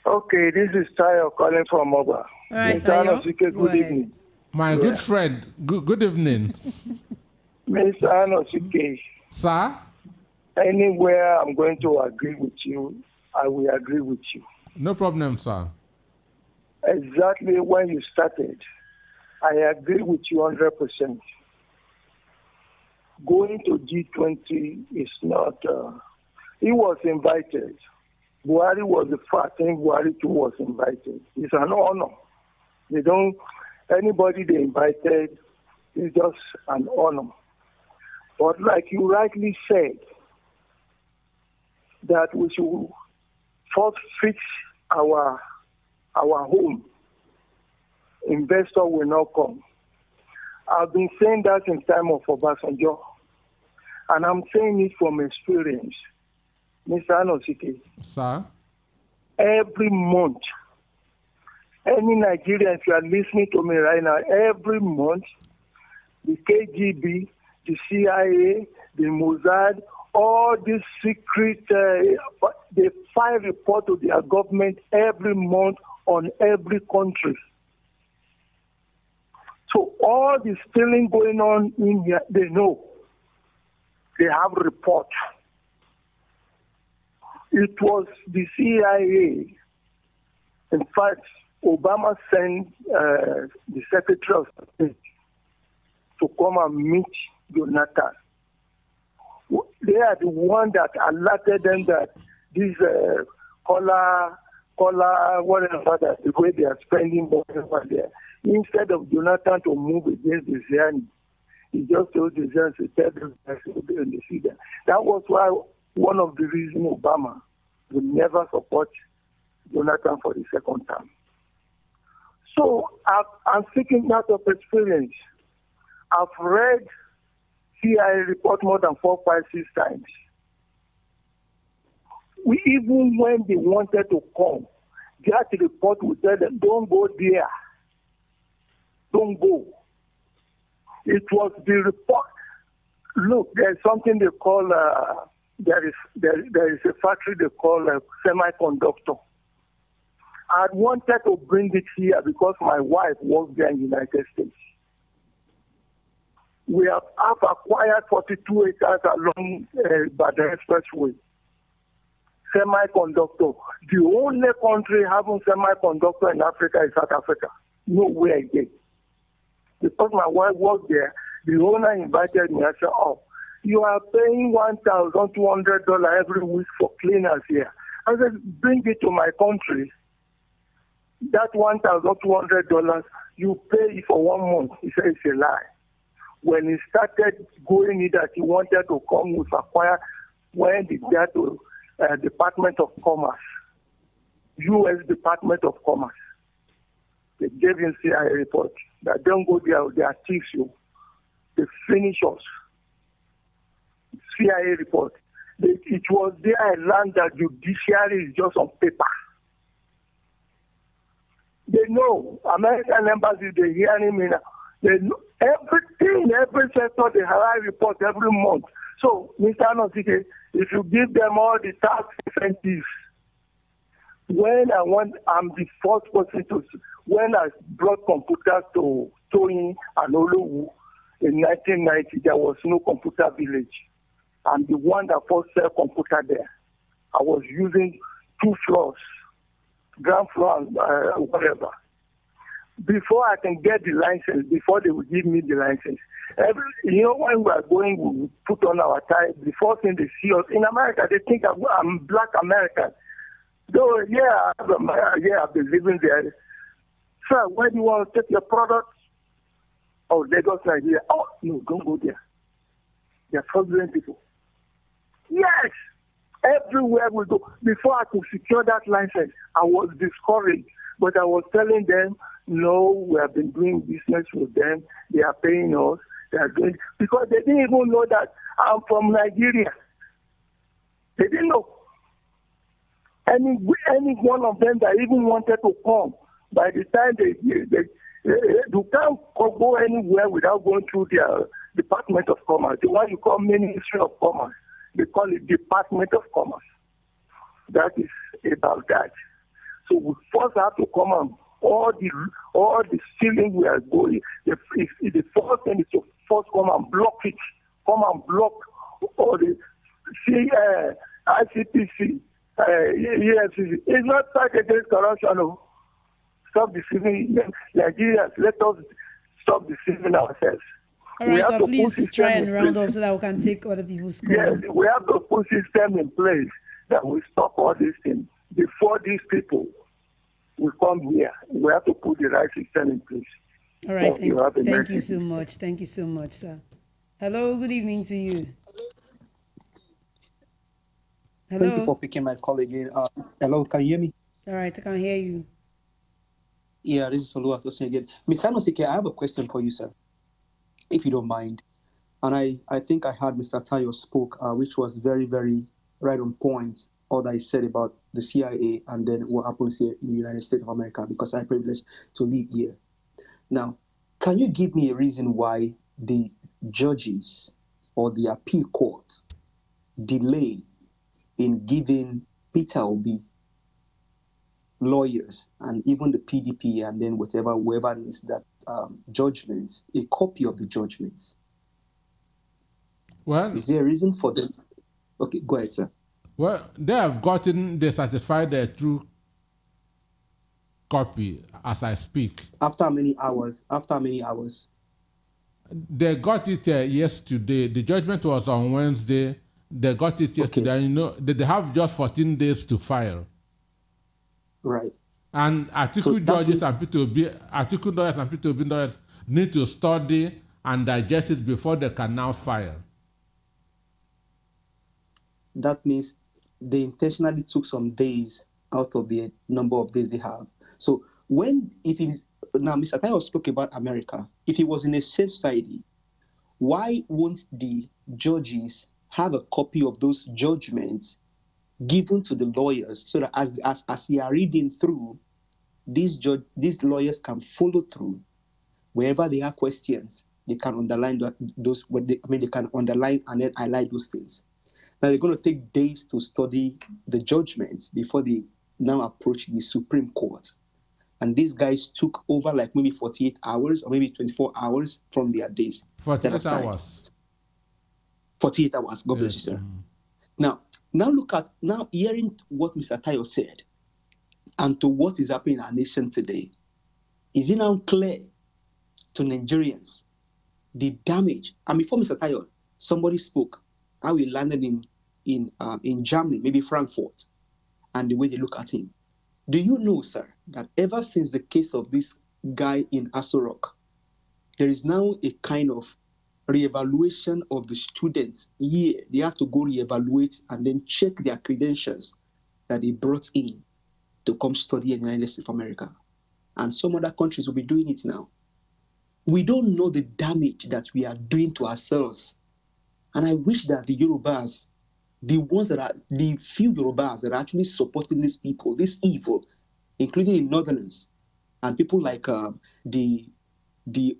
Okay, this is Tayo calling from Oba. All right, Tayo. Good evening. My good friend, good evening. Mr. Anosike. Sir? Anywhere I'm going to agree with you, I will agree with you. No problem, sir. Exactly when you started, I agree with you 100%. Going to G20 is not, he was invited. Buhari was the first thing, Buhari too was invited. It's an honor. Anybody they invited is just an honor. But like you rightly said, that we should first fix our home. Investor will not come. I've been saying that in time of Obasanjo, and I'm saying it from experience. Mr. Anosike. Sir? Every month, any Nigerian, if you are listening to me right now, every month, the KGB, the CIA, the Mossad, all these secret, they file report to their government every month on every country. So all the stealing going on in here, they know. They have report. It was the CIA. In fact, Obama sent the Secretary of State to come and meet Jonathan. They are the one that alerted them that this collar, whatever, that the way they are spending money over there. Instead of Jonathan to move against the Zion, he just told the Zion to tell them that they see that. That was why one of the reasons Obama will never support Jonathan for the second term. So I'm speaking out of experience. I've read CIA report more than 4, 5, 6 times. Even when they wanted to come, that report would tell them, don't go there. Don't go. It was the report. Look, there's something they call, there is a factory they call a semiconductor. I wanted to bring it here because my wife works there in the United States. We have acquired 42 acres along by the expressway. Semiconductor. The only country having semiconductor in Africa is South Africa. Nowhere again. Because my wife worked there, the owner invited me. I said, oh, you are paying $1,200 every week for cleaners here. I said, bring it to my country. That $1,200, you pay it for 1 month. He said, it's a lie. When he started going in that he wanted to come with acquire, when he got to Department of Commerce, U.S. Department of Commerce, they gave him CIA report that don't go there, they are thieves you. They finish us. CIA report. It was there I learned that judiciary is just on paper. They know. American embassy, they hearing me now. They know everything, every sector, they have report every month. So, Mr. Anosike, if you give them all the tax incentives, when I'm the first person to, when I brought computers to Toyin and Olowu in 1990, there was no computer village. I'm the one that first sell computer there. I was using 2 floors, ground floor and whatever. Before I can get the license, before they will give me the license, when we are going, we put on our tie. The first thing they see us in America, they think I'm Black American. Though, I've been living there. Sir, where do you want to take your products? Oh, Lagos, Nigeria. Oh, no, don't go there. They're fraudulent people. Yes, everywhere we go. Before I could secure that license, I was discouraged. But I was telling them, no, we have been doing business with them. They are paying us. They are doing, because they didn't even know that I'm from Nigeria. They didn't know. Any one of them that even wanted to come, by the time you can't go anywhere without going through their Department of Commerce. The one you call Ministry of Commerce, they call it Department of Commerce. That is about that. So we first have to come on all the ceiling we are going. The first thing is to first come and block it. Come and block all the ICPC, EFCC. It's not fight against corruption. No. Stop deceiving Nigerians. Let us stop deceiving ourselves. All right, so please try and round up so that we can take other people's calls. Yes, we have to put system in place that will stop all these things. Before these people will come here, we have to put the right system in place. All right, thank you so much. Thank you so much, sir. Hello, good evening to you. Hello. Thank you for picking my call again. Hello, can you hear me? All right, I can hear you. Yeah, this is Oluwatosin again. Mr. Anosike, I have a question for you, sir, if you don't mind. And I think I heard Mr. Tayo spoke, which was very, very right on point, all that he said about the CIA and then what happens here in the United States of America, because I'm privileged to live here. Now, can you give me a reason why the judges or the appeal court delay in giving Peter Obi, lawyers, and even the PDP, and then whoever needs that judgment, a copy of the judgment? Well, is there a reason for them? Okay, go ahead, sir. Well, they certified their true copy as I speak. After many hours? They got it yesterday. The judgment was on Wednesday. They got it yesterday. Okay. And they have just 14 days to file. Right. And article judges and article lawyers and P2B lawyers need to study and digest it before they can now file. That means they intentionally took some days out of the number of days they have. So now Mr. Tayo spoke about America. If it was in a safe society, why won't the judges have a copy of those judgments given to the lawyers so that as they are reading through, these lawyers can follow through. Wherever they have questions, they can underline they can underline and then highlight those things. Now they're going to take days to study the judgments before they now approach the Supreme Court. And these guys took over like maybe 48 hours or maybe 24 hours from their days. 48 hours. 48 hours. God bless you, sir. Now hearing what Mr. Tayo said and to what is happening in our nation today, is it now clear to Nigerians the damage? And before Mr. Tayo, somebody spoke how he landed in Germany, maybe Frankfurt, and the way they look at him. Do you know, sir, that ever since the case of this guy in Aso Rock, there is now a kind of reevaluation of the students here. They have to go reevaluate and then check their credentials that they brought in to come study in the United States of America. And some other countries will be doing it now. We don't know the damage that we are doing to ourselves. And I wish that the Yorubas, the few Yorubas that are actually supporting these people, this evil, including the Northerners, and people like the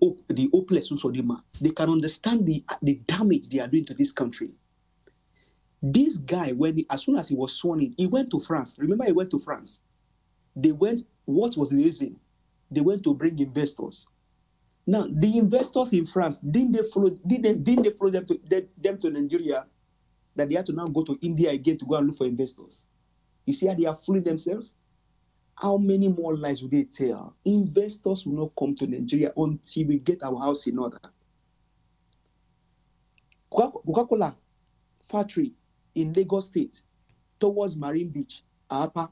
Oples Usodima, they can understand the damage they are doing to this country. This guy, as soon as he was sworn in, he went to France. Remember, he went to France. What was the reason? They went to bring investors. Now, the investors in France, didn't they follow them to Nigeria, that they had to now go to India again to go and look for investors? You see how they are fooling themselves? How many more lies will they tell? Investors will not come to Nigeria until we get our house in order. Coca-Cola factory in Lagos State towards Marine Beach, Apa,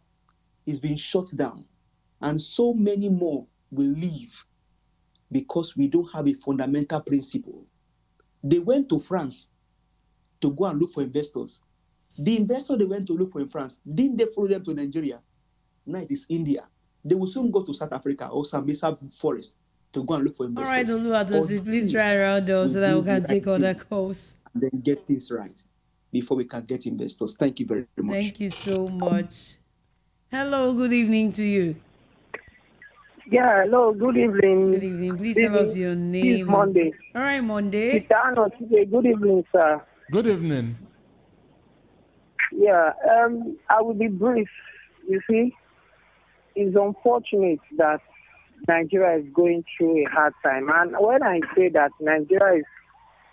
is being shut down. And so many more will leave because we don't have a fundamental principle. They went to France to go and look for investors. The investor they went to look for in France, didn't they follow them to Nigeria? Now it is India. They will soon go to South Africa or Sambisa Forest to go and look for investors. All right, Oluwatosi, please try around us so that we can take other calls. And then get things right before we can get investors. Thank you very much. Thank you so much. Hello, good evening to you. Yeah, hello, good evening. Good evening. Please tell us your name. It's Monday. All right, Monday. Good evening, sir. Good evening. Yeah, I will be brief. You see, it's unfortunate that Nigeria is going through a hard time. And when I say that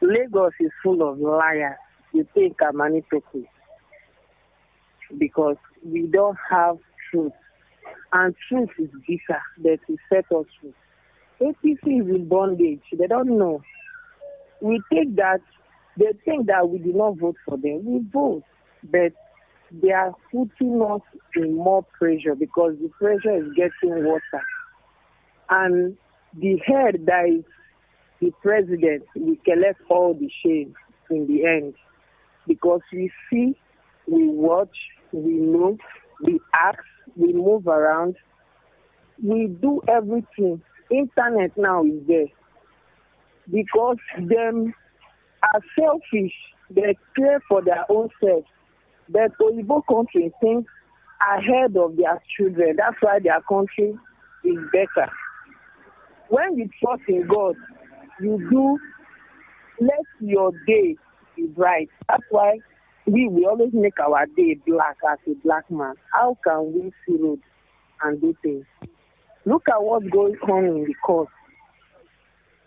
Lagos is full of liars, you think I'm manipulative because we don't have truth. And truth is bitter that will set us free. APC is in bondage. They don't know. They think that we do not vote for them. We vote, but they are putting us in more pressure because the pressure is getting worse. And the head that is the president will collect all the shame in the end because we see, we watch, we know, we ask, we move around, we do everything. Internet now is there because them are selfish. They care for their own self. But Oyibo country thinks ahead of their children. That's why their country is better. When you trust in God, you do let your day be bright. That's why we always make our day black as a black man. How can we see road and do things? Look at what's going on in the court.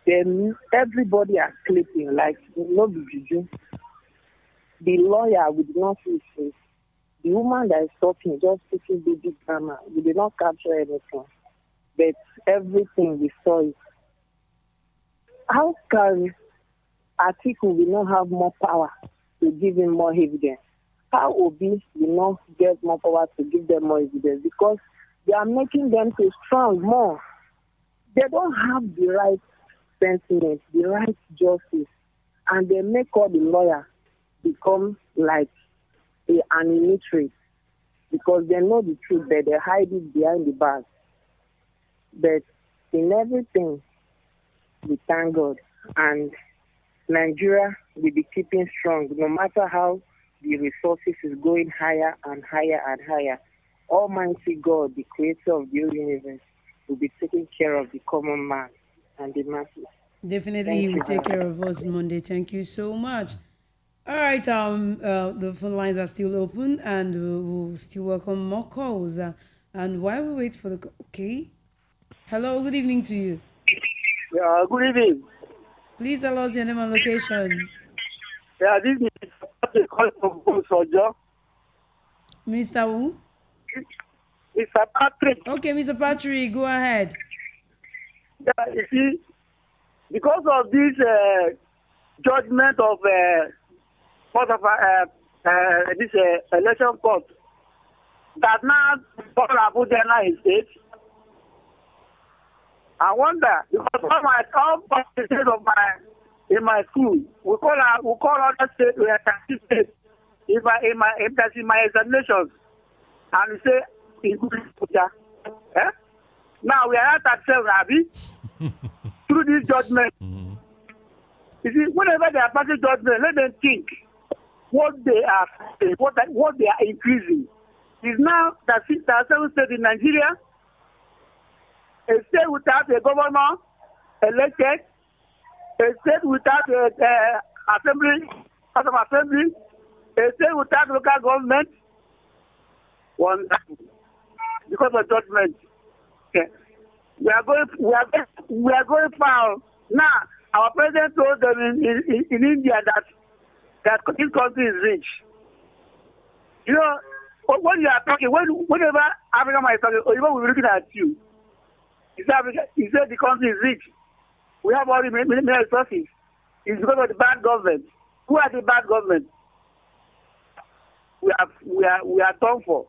Then everybody are sleeping like no be juju. The lawyer we did not see his face. The woman that is talking just speaking baby grammar. We did not capture anything. But everything we saw it. how can Atiku will not have more power to give him more evidence? How Obi will not get more power to give them more evidence? Because they are making them to strong more. They don't have the right sentiment, the right justice, and they make all the lawyers become like an illiterate because they know the truth, but they hide it behind the bars. But in everything, we thank God, and Nigeria will be keeping strong, no matter how the resources is going higher and higher and higher. Almighty God, the creator of the whole universe, will be taking care of the common man and the masses. Definitely, he will take care of us Monday. Thank you so much. All right, the phone lines are still open, and we'll still welcome more calls. And while we wait for the okay, hello, good evening to you. Yeah, good evening. Please tell us your name and location. Yeah, this is Patrick calling from Sojo. Mr. Wu? Mr. Patrick. Okay, Mr. Patrick, go ahead. Yeah, you see, because of this judgment of this election court that now all Abuja is state, I wonder because all participants of in my school, we call other states we are state. If that's in my examinations, and we say now we are at 7, Abi, through this judgment. You see, whenever they are passing judgment, let them think what they are what they are increasing. Is now that there are 7 states in Nigeria, a state without a governor elected, a state without assembly, a state without local government, one because of judgment. Okay. We are going far. Now our president told them in India that this country is rich. You know, when you are talking, whenever Africa is talking, or even we're looking at you, he said the country is rich. We have all the mineral resources. It's because of the bad government. Who are the bad government? We are done for.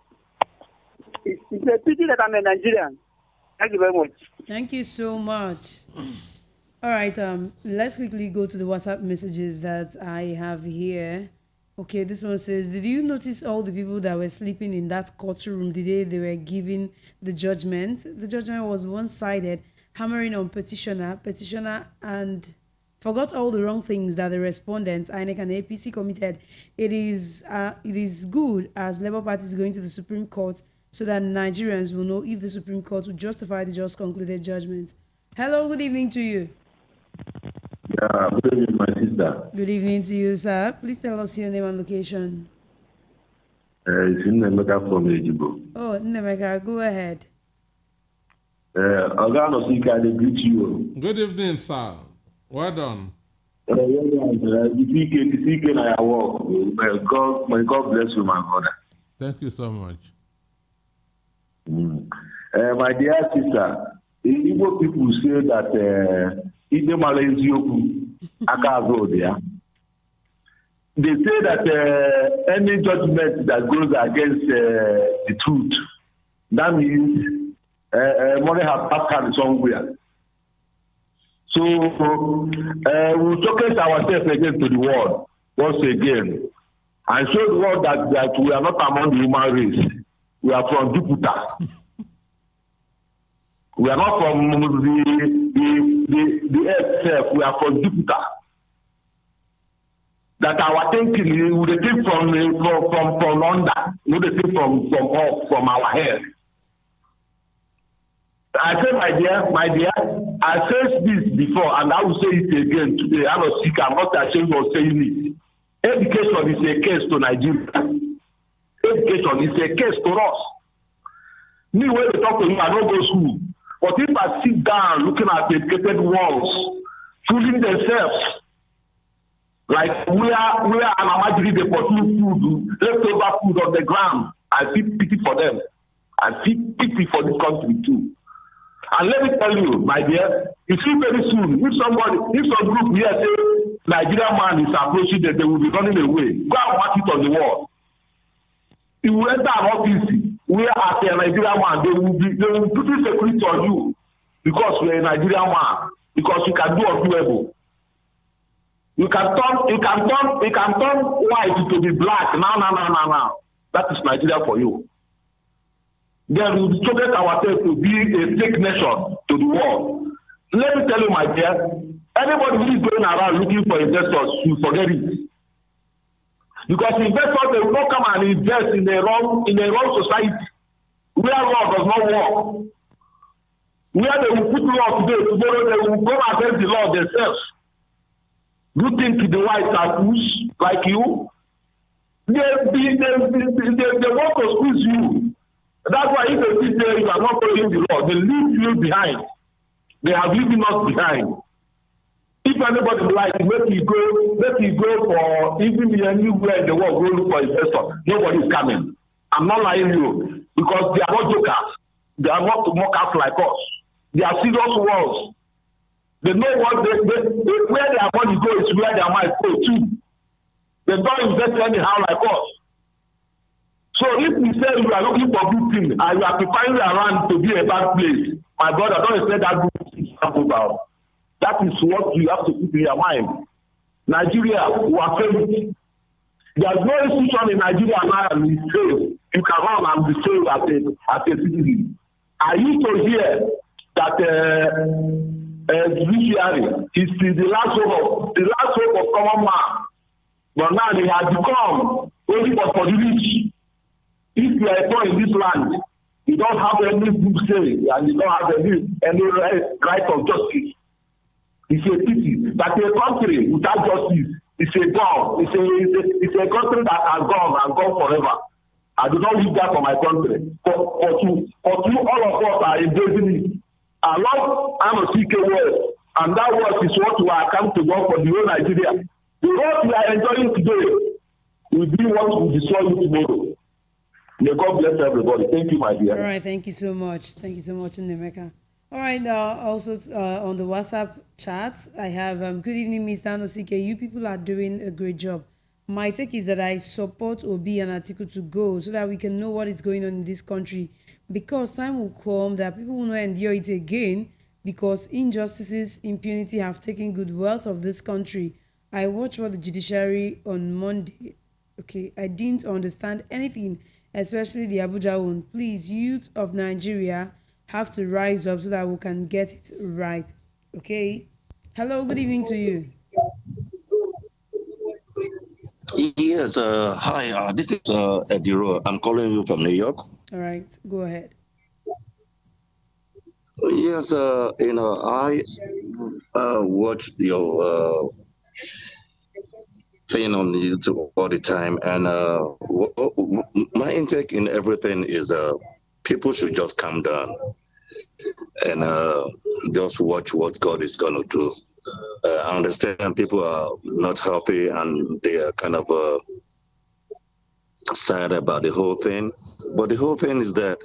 It's a pity that I'm a Nigerian. Thank you very much. Thank you so much. All right, let's quickly go to the WhatsApp messages that I have here. Okay, this one says, did you notice all the people that were sleeping in that courtroom the day they were giving the judgment? The judgment was one-sided, hammering on petitioner, and forgot all the wrong things that the respondents, INEC and APC, committed. It is good as Labour Party is going to the Supreme Court so that Nigerians will know if the Supreme Court will justify the just concluded judgment. Hello, good evening to you. Yeah, good evening, my sister. Good evening to you, sir. Please tell us your name and location. It's Nnemeka from Ejibo. Oh, Nnemeka, go ahead. Oganosika, I greet you. Good evening, sir. Well done. The CK and I walk. May God bless you, my brother. Thank you so much. My dear sister, Igbo people say that Ijeoma Egwuatu Akazo there. They say that any judgment that goes against the truth, that means money has passed somewhere. So we'll showcase ourselves again to the world once again and show the world that we are not among the human race. We are from Jupiter. We are not from the earth itself. We are from Jupiter. That our thinking, we think from under, we think from our head. I say, my dear, I said this before, and I will say it again today. I'm not ashamed of saying it. Education is a case to Nigeria. Education is a case to us. Me, when they talk to you, I don't go to school. But if I sit down looking at educated ones, fooling themselves, like we are an imaginary they pursue food, leftover food on the ground, I feel pity for them. I feel pity for this country too. And let me tell you, my dear, you see very soon, if some group here say Nigerian man is approaching them, they will be running away. Go and mark it on the wall. You will enter an office where as a Nigerian man, they will put security on you because you're a Nigerian man, because you can do undoable. You can turn white to be black. Now. That is Nigeria for you. Then we subject ourselves to be a fake nation to the world. Let me tell you, my dear, anybody who is going around looking for investors, you forget it. Because investors, they will not come and invest in a wrong society where law does not work. Where they will put law today, tomorrow they will go against the law themselves. You think the whites are fools like you? They want to squeeze you. That's why if they say you are not following the law, they leave you behind. They have leaving us behind. If anybody likes, let me go for even anywhere in the world, go look for investor. Nobody is coming. I'm not lying to you because they are not jokers. They are not mockers like us. They are serious ones. They know what where their money goes is where their mind goes too. They don't invest anyhow like us. So if we say you are looking for good things and you are preparing around to be a bad place, my brother, don't expect that good thing to come about. That is what you have to keep in your mind. Nigeria, we are failing. There's no institution in Nigeria now that is failed. You can run and be failed as a citizen. I used to hear that judiciary is the last hope of common man. But now they have become only for the rich. If you are born in this land, you don't have any good say and you don't have any right of justice. It's a pity that a country without justice is a gone. It's a country that has gone and gone forever. I do not wish that for my country. For all of us are embracing it. I love CK word, and that word is what we are come to work for the whole Nigeria. The work we are enjoying today will be what will destroy you tomorrow. May God bless everybody. Thank you, my dear. All right, thank you so much. Thank you so much, Nemeka. All right, also on the WhatsApp chat, I have good evening, Mr. Anosike. You people are doing a great job. My take is that I support Obi and Atiku to go so that we can know what is going on in this country. Because time will come that people will not endure it again because injustices, impunity have taken good wealth of this country. I watched what the judiciary on Monday. Okay, I didn't understand anything, especially the Abuja one. Please, youth of Nigeria have to rise up so that we can get it right. Okay. Hello, good evening to you. Yes, hi, this is Ediro. I'm calling you from New York. All right, go ahead. Yes, I watch your thing on YouTube all the time, and my intake in everything is people should just calm down and just watch what God is going to do. I understand people are not happy and they are kind of sad about the whole thing, but the whole thing is that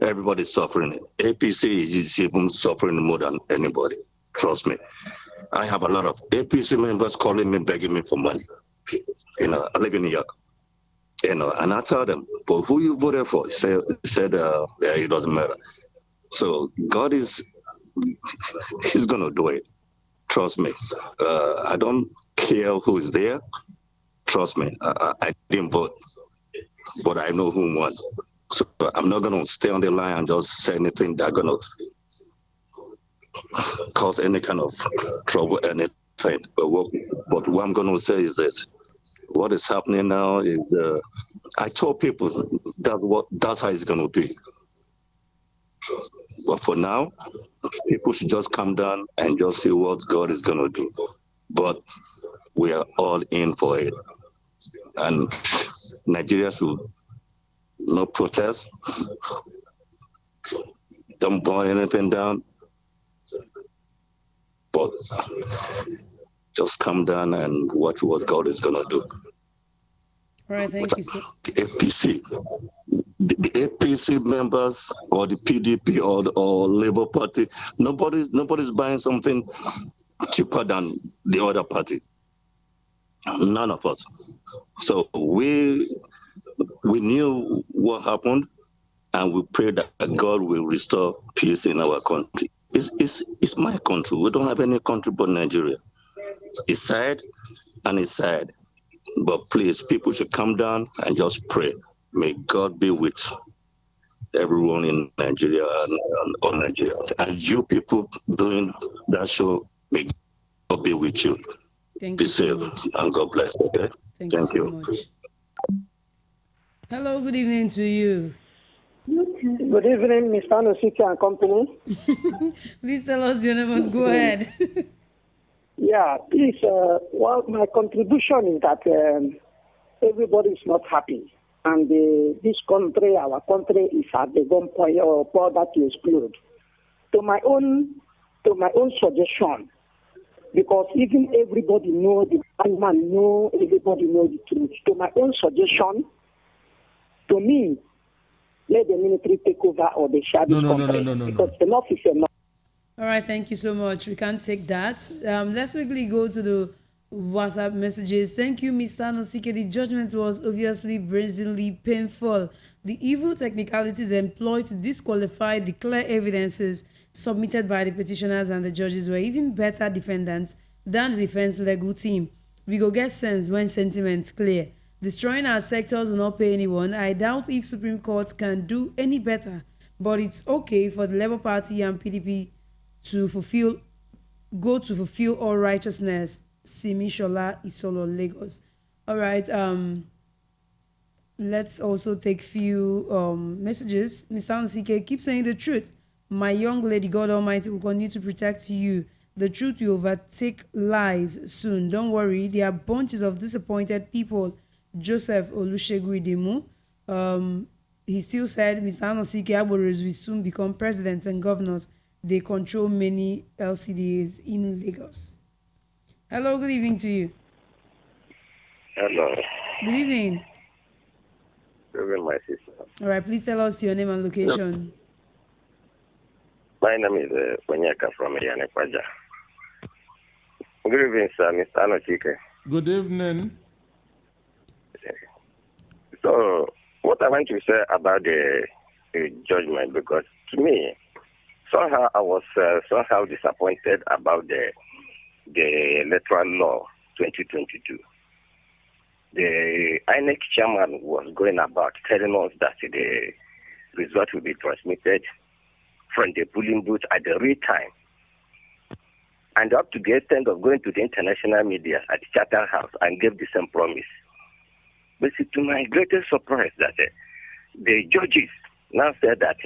everybody's suffering. APC is even suffering more than anybody. Trust me. I have a lot of APC members calling me, begging me for money. I live in New York. And I tell them, but who you voted for? He said, yeah, it doesn't matter. So God he's going to do it. Trust me. I don't care who is there. Trust me. I didn't vote, but I know who won. So I'm not going to stay on the line and just say anything that's going to cause any kind of trouble, anything. But what I'm going to say is this. What is happening now is I told people that's how it's going to be. But for now, people should just calm down and just see what God is going to do. But we are all in for it. And Nigeria should not protest. Don't burn anything down. But just calm down and watch what God is going to do. All right, thank you, sir. APC, the APC members or the PDP or Labour Party, nobody's buying something cheaper than the other party. None of us. So we knew what happened, and we pray that God will restore peace in our country. It's my country. We don't have any country but Nigeria. It's sad and it's sad. But please, people should come down and just pray. May God be with everyone in Nigeria and all Nigerians. And you people doing that show, may God be with you. Thank be you safe so much. and God bless. Okay? Thank you so much. Hello, good evening to you. Good evening, Mr. Anosike and company. Please tell us your name and go ahead. Yeah, please. Well, my contribution is that everybody is not happy, and this country, our country, is at the gunpoint or border to explode. To my own suggestion, because even everybody know the man know, everybody know the truth. To my own suggestion, to me, let the military take over or they share this country. No. Because enough is enough. All right, thank you so much. We can't take that. Let's quickly go to the WhatsApp messages. Thank you, Mr. Anosike. The judgment was obviously brazenly painful. The evil technicalities employed to disqualify the clear evidences submitted by the petitioners and the judges were even better defendants than the defense legal team. We go get sense when sentiments clear. Destroying our sectors will not pay anyone. I doubt if Supreme Court can do any better, but it's okay for the Labour Party and PDP to fulfill all righteousness. Simi Shola, Isolo, Lagos. All right. Let's also take few messages. Mr. Anosike, keep saying the truth. My young lady, God Almighty will continue to protect you. The truth will overtake lies soon. Don't worry. There are bunches of disappointed people. Joseph Olusegun Idemu. He still said, Mr. Anosike Aboros will soon become presidents and governors. They control many LCDs in Lagos. Hello, good evening to you. Hello. Good evening. Good evening, my sister. All right, please tell us your name and location. Yep. My name is Wanyaka from Yanekwaja. Good evening, sir, Mr. Anosike. Good evening. So, what I want to say about the judgment, because to me, somehow I was somehow disappointed about the electoral law 2022. The INEC chairman was going about telling us that the result will be transmitted from the polling booth at the real time. And up to the extent of going to the international media at Chatham House and gave the same promise. But see, to my greatest surprise, that the judges now said that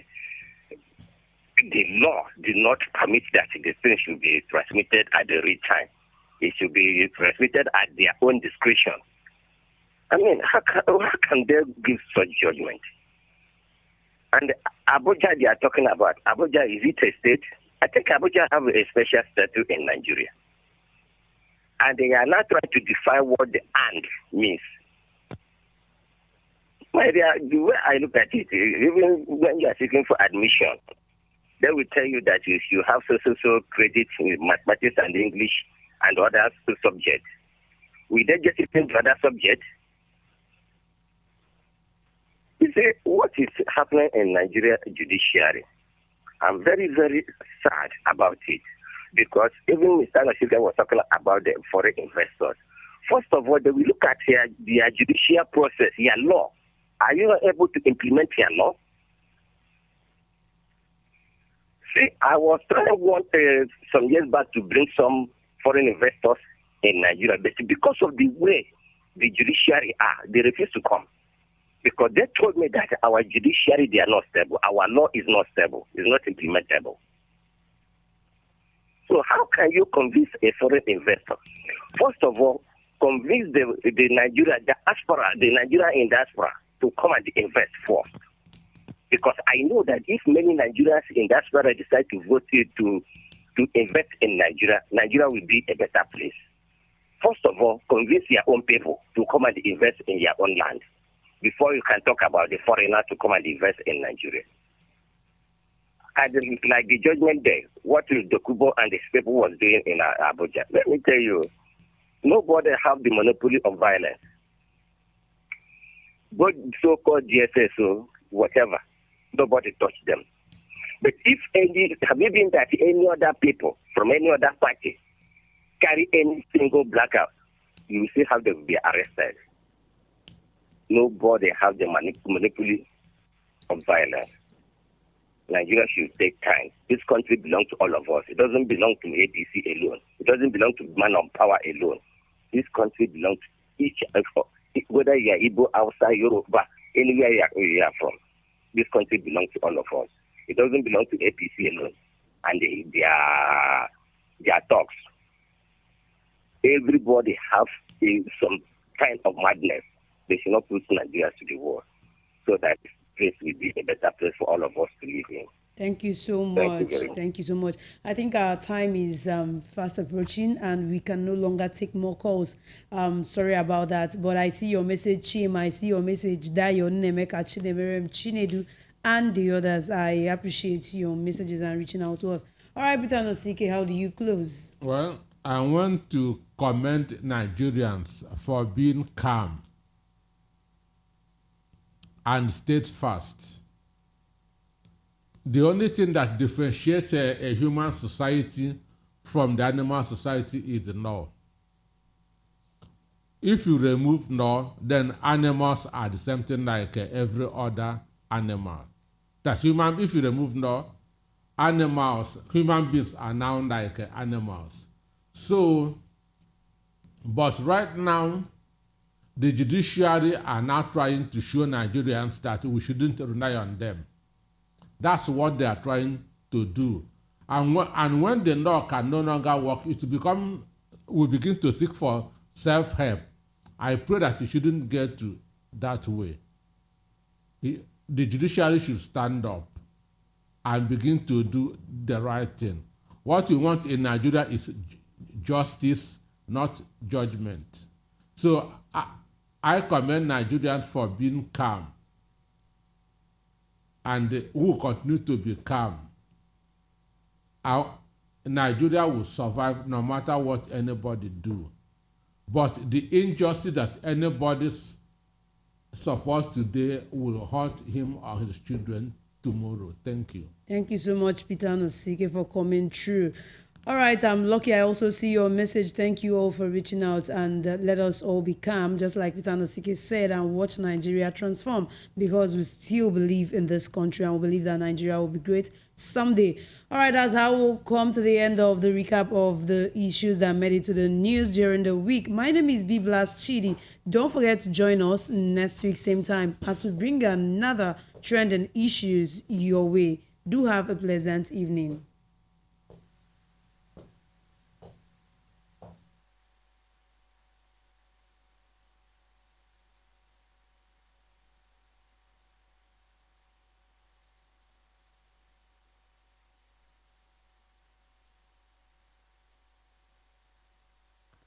the law did not permit that the thing should be transmitted at the real time. It should be transmitted at their own discretion. I mean, how can they give such judgment? And Abuja, they are talking about. Abuja, is it a state? I think Abuja have a special status in Nigeria. And they are not trying to define what the "and" means. The way I look at it, even when you are seeking for admission, they will tell you that if you have so credit in mathematics and English and other subjects, will they get it into other subjects? You see, what is happening in Nigeria judiciary? I'm very, very sad about it, because even Mr. Anosike was talking about the foreign investors. First of all, they will look at their judicial process, their law. Are you able to implement your law? See, I was trying some years back to bring some foreign investors in Nigeria, but because of the way the judiciary are, they refuse to come. Because they told me that our judiciary, they are not stable. Our law is not stable. It's not implementable. So how can you convince a foreign investor? First of all, convince the Nigerian in diaspora to come and invest first. Because I know that if many Nigerians in diaspora decide to vote to invest in Nigeria, Nigeria will be a better place. First of all, convince your own people to come and invest in your own land. before you can talk about the foreigner to come and invest in Nigeria. And like the judgment day, what the Kubo and his people was doing in Abuja. Let me tell you, nobody have the monopoly of violence. Both so-called DSS or whatever, nobody touched them. But if any, have you been that any other people from any other party carry any single blackout, you see how they will be arrested. Nobody have the monopoly of violence. Nigeria should take time. This country belongs to all of us. It doesn't belong to APC alone. It doesn't belong to man on power alone. This country belongs to each of us. Whether you are Igbo, outside Yoruba, anywhere you are from. This country belongs to all of us. It doesn't belong to APC alone. And their talks. Everybody have some kind of madness. They should not put Nigeria to the war, so that this place will be a better place for all of us to live in. Thank you so much. Thank you so much. I think our time is fast approaching and we can no longer take more calls. Sorry about that, but I see your message, Chim. I see your message, Dayo, Nemeka, Chinemerem, Chinedu, and the others. I appreciate your messages and reaching out to us. All right, Peter Nosike, how do you close? Well, I want to commend Nigerians for being calm and steadfast. The only thing that differentiates a human society from the animal society is the law. If you remove law, then animals are the same thing like every other animal. If you remove law, human beings are now like animals. So, but right now, the judiciary are now trying to show Nigerians that we shouldn't rely on them. That's what they are trying to do. And when the law can no longer work, we begin to seek for self-help. I pray that it shouldn't get to that way. The judiciary should stand up and begin to do the right thing. What we want in Nigeria is justice, not judgment. So I commend Nigerians for being calm and who will continue to be calm. Nigeria will survive no matter what anybody do. But the injustice that anybody's supposed today will hurt him or his children tomorrow. Thank you. Thank you so much, Peter Nosike, for coming through. All right, I'm lucky. I also see your message. Thank you all for reaching out and let us all be calm, just like Peter Nosike said, and watch Nigeria transform, because we still believe in this country and we believe that Nigeria will be great someday. All right, that's how we'll come to the end of the recap of the issues that made it to the news during the week. My name is B Blast Chidi. Don't forget to join us next week, same time, as we bring another trend and issues your way. Do have a pleasant evening.